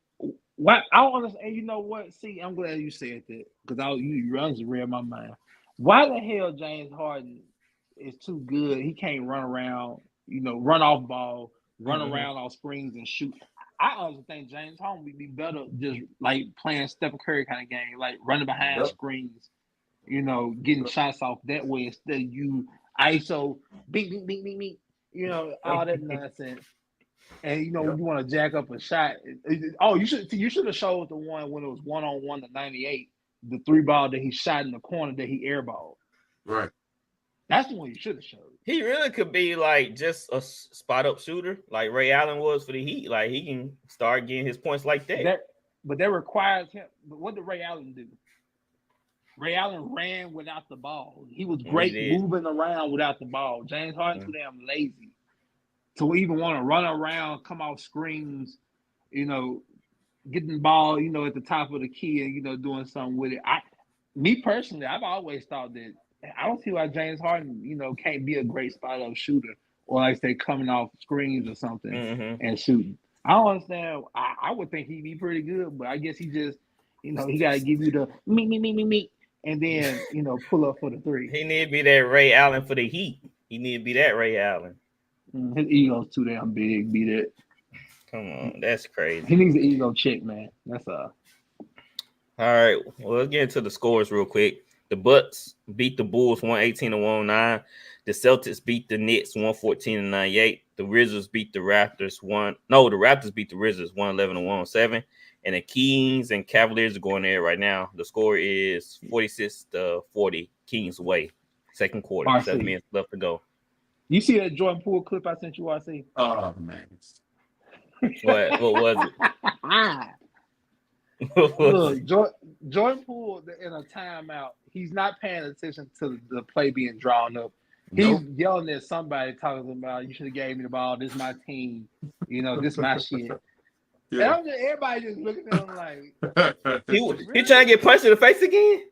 Why? I don't understand. You know what? See, I'm glad you said that because you runs read my mind. Why the hell James Harden is too good? He can't run around. You know, run off ball, run around off screens and shoot. I honestly think James Harden would be better just like playing Stephen Curry kind of game, like running behind screens, getting shots off that way instead of you ISO, beat, all that nonsense. And you want to jack up a shot. Oh, you should have showed the one when it was 1-on-1 to 98, the 3-ball that he shot in the corner that he airballed. Right. That's the one you should have showed. He really could be like just a spot up shooter, like Ray Allen was for the Heat. Like he can start getting his points like that. But that requires him. But what did Ray Allen do? Ray Allen ran without the ball. He was great moving around without the ball. James Harden's too damn lazy to even want to run around, come off screens, getting the ball, at the top of the key and doing something with it. Me personally, I've always thought that I don't see why James Harden, can't be a great spot up shooter or like say coming off screens or something and shooting. I don't understand. I would think he'd be pretty good, but I guess he just, he got to give you the me, and then pull up for the three. He need to be that Ray Allen for the Heat. He need to be that Ray Allen. His ego's too damn big. Be that. Come on, that's crazy. He needs an ego check, man. That's all. All right, well, let's get into the scores real quick. The Bucks beat the Bulls 118-109. The Celtics beat the Knicks 114-98. The Wizards beat the Raptors the Raptors beat the Wizards 111-107. And the Kings and Cavaliers are going there right now. The score is 46-40 Kings way. Second quarter, RC. 7 minutes left to go. You see that Jordan Poole clip I sent you, RC? Oh man. What was it? Look, Jordan Poole in a timeout, he's not paying attention to the play being drawn up. He's yelling at somebody talking about, you should have gave me the ball. This is my team. This is my shit. Yeah. And everybody just looking at him like. He trying to get punched in the face again?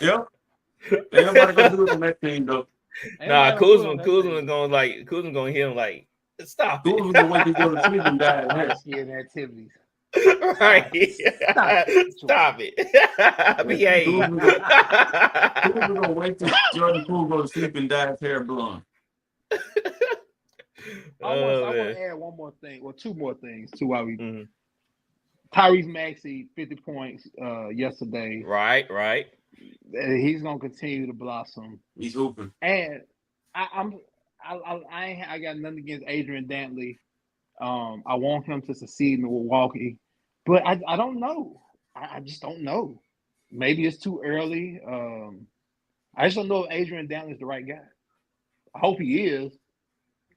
Yep. Ain't nobody gonna do it on that team, though. Nah, Kuzma gonna hit him like, stop it. Kuzma gonna wait to go to sleep and die. Scared activities. Right. Stop it. Behave. Kuzma gonna wait till Jordan Poole go to sleep and dye his hair blonde. I want to add one more thing, or two more things too. While we Tyrese Maxey 50 points yesterday. Right. He's gonna continue to blossom. He's hooping. And I got nothing against Adrian Dantley. I want him to succeed in Milwaukee, but I don't know. I just don't know. Maybe it's too early. I just don't know if Adrian Dantley is the right guy. I hope he is,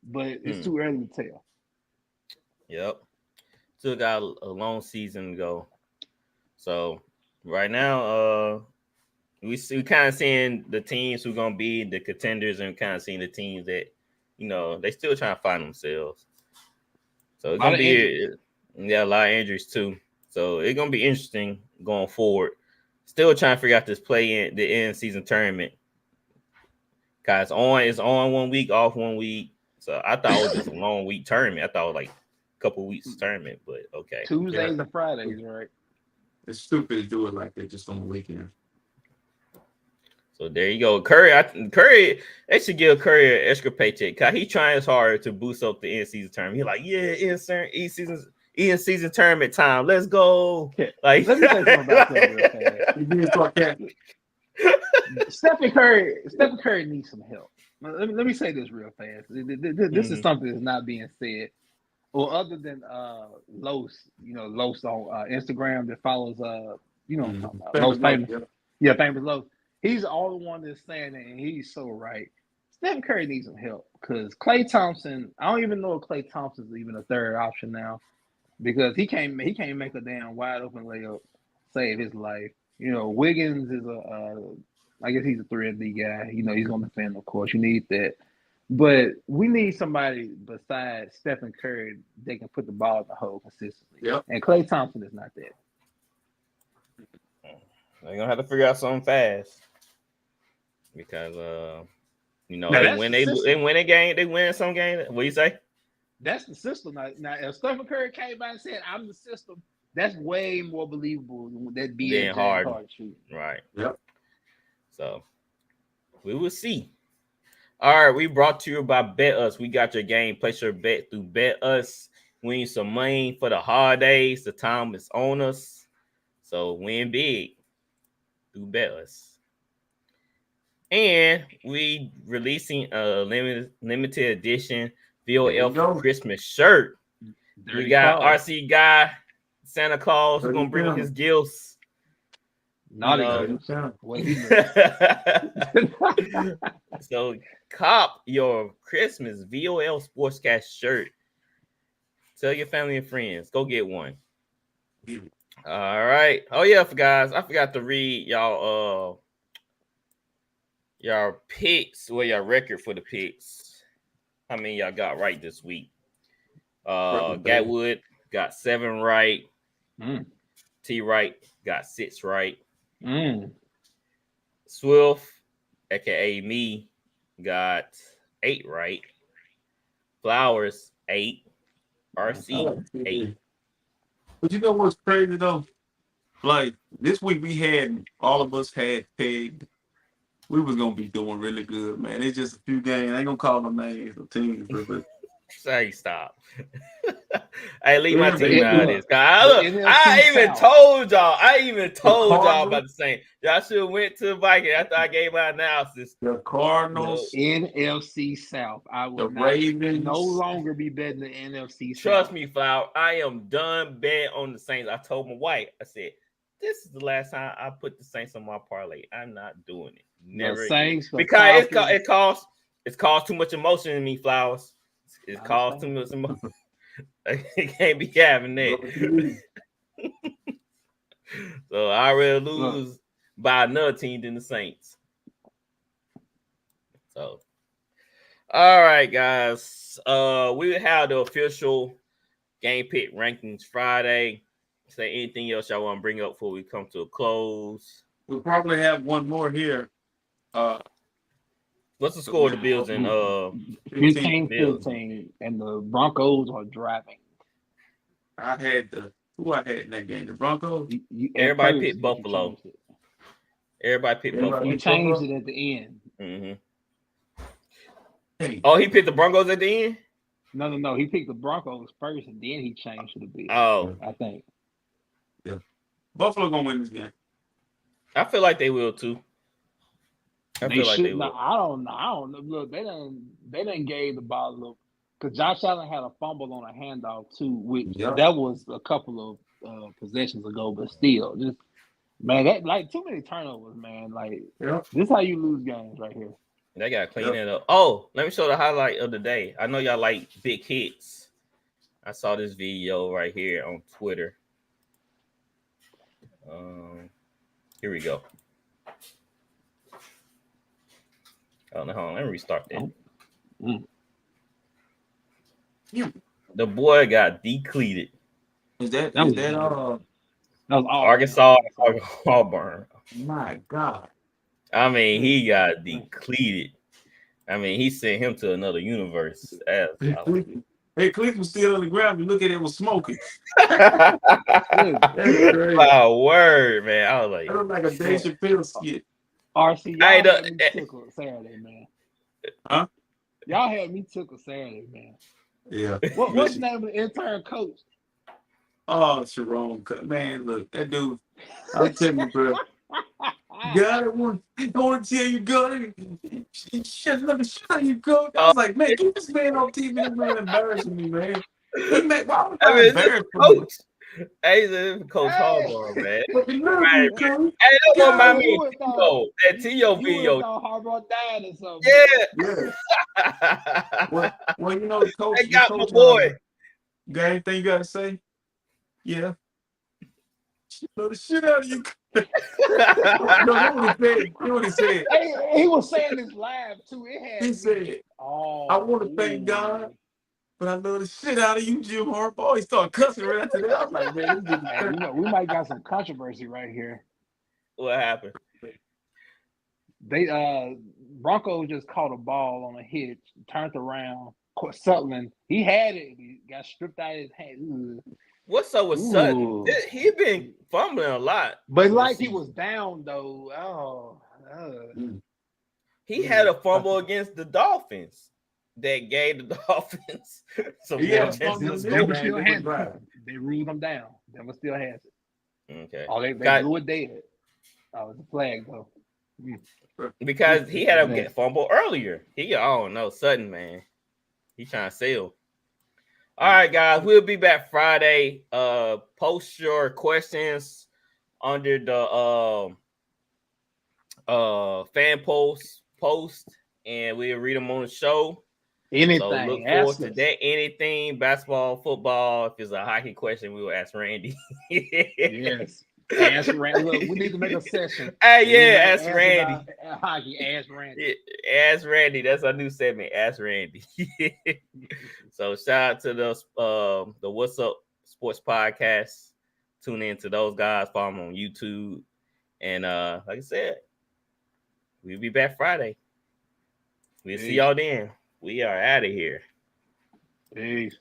but it's too early to tell. Yep. Still got a long season to go. So right now, we kind of seeing the teams who are gonna be the contenders, and kind of seeing the teams that they still trying to find themselves. So it's gonna be a lot of injuries too. So it's gonna be interesting going forward. Still trying to figure out this the end season tournament. Guys, it's on 1 week, off 1 week. So I thought it was just a long week tournament. I thought it was like a couple weeks tournament, but okay. Tuesdays and Fridays, right? It's stupid to do it like that just on the weekend. So there you go. Curry, they should give Curry an extra paycheck. Cause he trying his hard to boost up the end season tournament. He's like, end season tournament time. Let's go. Like, let me say something about that real fast. Stephen Curry needs some help. Let me say this real fast. This is something that's not being said. Well, other than Los on Instagram that follows Los famous. Yeah, famous Los. He's the only one that's saying it, and he's so right. Stephen Curry needs some help because Klay Thompson. I don't even know if Klay Thompson's even a third option now because he can't make a damn wide open layup save his life. Wiggins is I guess he's a 3-and-D guy. He's gonna defend, of course. You need that, but we need somebody besides Stephen Curry that can put the ball in the hole consistently. Yep. And Klay Thompson is not that. They're gonna have to figure out something fast. Because they win a game, they win some game. What do you say? That's the system. Now, if Stephen Curry came by and said, "I'm the system," that's way more believable than that being hard shooting. Right. Yep. So we will see. All right, we brought to you by Bet Us. We got your game. Place your bet through Bet Us. We need some money for the holidays. The time is on us. So win big. Do better. And we releasing a limited edition VOL Christmas shirt. We got RC Guy, Santa Claus, who's gonna bring his gifts. Not what he So cop your Christmas VOL Sportscast shirt. Tell your family and friends. Go get one. All right. Oh yeah, guys. I forgot to read y'all picks. Well, your record for the picks. How many y'all got right this week? Gatwood got 7 right. T Wright got 6 right. Swift, aka me, got 8 right. Flowers 8. RC 8. But you know what's crazy though? Like this week all of us had pegged. We was gonna be doing really good, man. It's just a few games. I ain't gonna call them names or teams, but say stop. Hey, leave my team out of this. I even told y'all about the same. Y'all should have went to the Vikings after I gave my analysis. The Cardinals, NFC South. I will no longer be betting the NFC South. Trust me, Flower. I am done betting on the Saints. I told my wife, I said, this is the last time I put the Saints on my parlay. I'm not doing it. Never Saints because it caused too much emotion in me, Flowers. It caused too much emotion. I can't be having that. So I rather lose by another team than the Saints. So, all right, guys. We will have the official game pick rankings Friday. Say anything else y'all want to bring up before we come to a close? We'll probably have one more here. What's the score of the Bills and 15-15, and the Broncos are driving. I had in that game? The Broncos. Everybody picked Buffalo. Everybody picked Buffalo. You changed it at the end. Mm-hmm. Hey. Oh, he picked the Broncos at the end? No. He picked the Broncos first, and then he changed to the Bills. Oh, I think. Yeah, Buffalo gonna win this game. I feel like they will too. I feel like they will. I don't know. Look, they done gave the ball up because Josh Allen had a fumble on a handoff too, which that was a couple of possessions ago, but still, just man, that like too many turnovers, man. Like this is how you lose games right here. They gotta clean it up. Oh, let me show the highlight of the day. I know y'all like big hits. I saw this video right here on Twitter. Here we go. Hold on, let me restart that. The boy got decleated. That was Arkansas Auburn. My God. I mean, he got decleated. I mean, he sent him to another universe. Hey, Cliff was still on the ground. You look at it, was smoking. That's crazy. My word, man. I was like, that looked like a Dave Chappelle skit. RC, y'all had me tickled Saturday, man. Huh? Y'all had me tickled Saturday, man. Yeah. What's the name of the intern coach? Oh, Sharon. Man, look, that dude. I'll tell you, bro. God, I want to tell you, God. Shut you, God. I was like, man, keep this man on TV. This man embarrassing me, man. Why would I embarrass coach? Hey, this Coach Harbaugh, man. Hey, that don't mind me. That T.O. video. Harbaugh died or something. Yeah. Well, you know, the coach. They got my boy. Got anything you got to say? Yeah. She know the shit out of you. You know what he said? He was saying this live too. He said, I want to thank God, but I love the shit out of you, Jim Harbaugh. He started cussing right after that. I was like, man, we might got some controversy right here. What happened? They Broncos just caught a ball on a hitch, turned around. Sutherland, he had it. He got stripped out of his hand. What's up with Sutton? He been fumbling a lot. But like he was down though. He had a fumble against the Dolphins. that gave the Dolphins some more Yeah, chances. Denver still has it. They ruled them down. Denver still has it. Okay. Oh, they blew it dead. Oh, it's a flag though. Because he had a fumble earlier. I don't know, Sutton, man. He trying to sell. All right, guys, we'll be back Friday. Post your questions under the fan post, and we'll read them on the show. Anything. So look forward to that. Anything, basketball, football. If it's a hockey question, we will ask Randy. Yes. Ask Randy. Look, we need to make a session. Hey, yeah, ask Randy. Hockey, ask Randy. Ask Randy. That's our new segment. Ask Randy. So shout out to the What's Up Sports Podcast. Tune in to those guys. Follow them on YouTube. And like I said, we'll be back Friday. We'll see y'all then. We are out of here. Peace.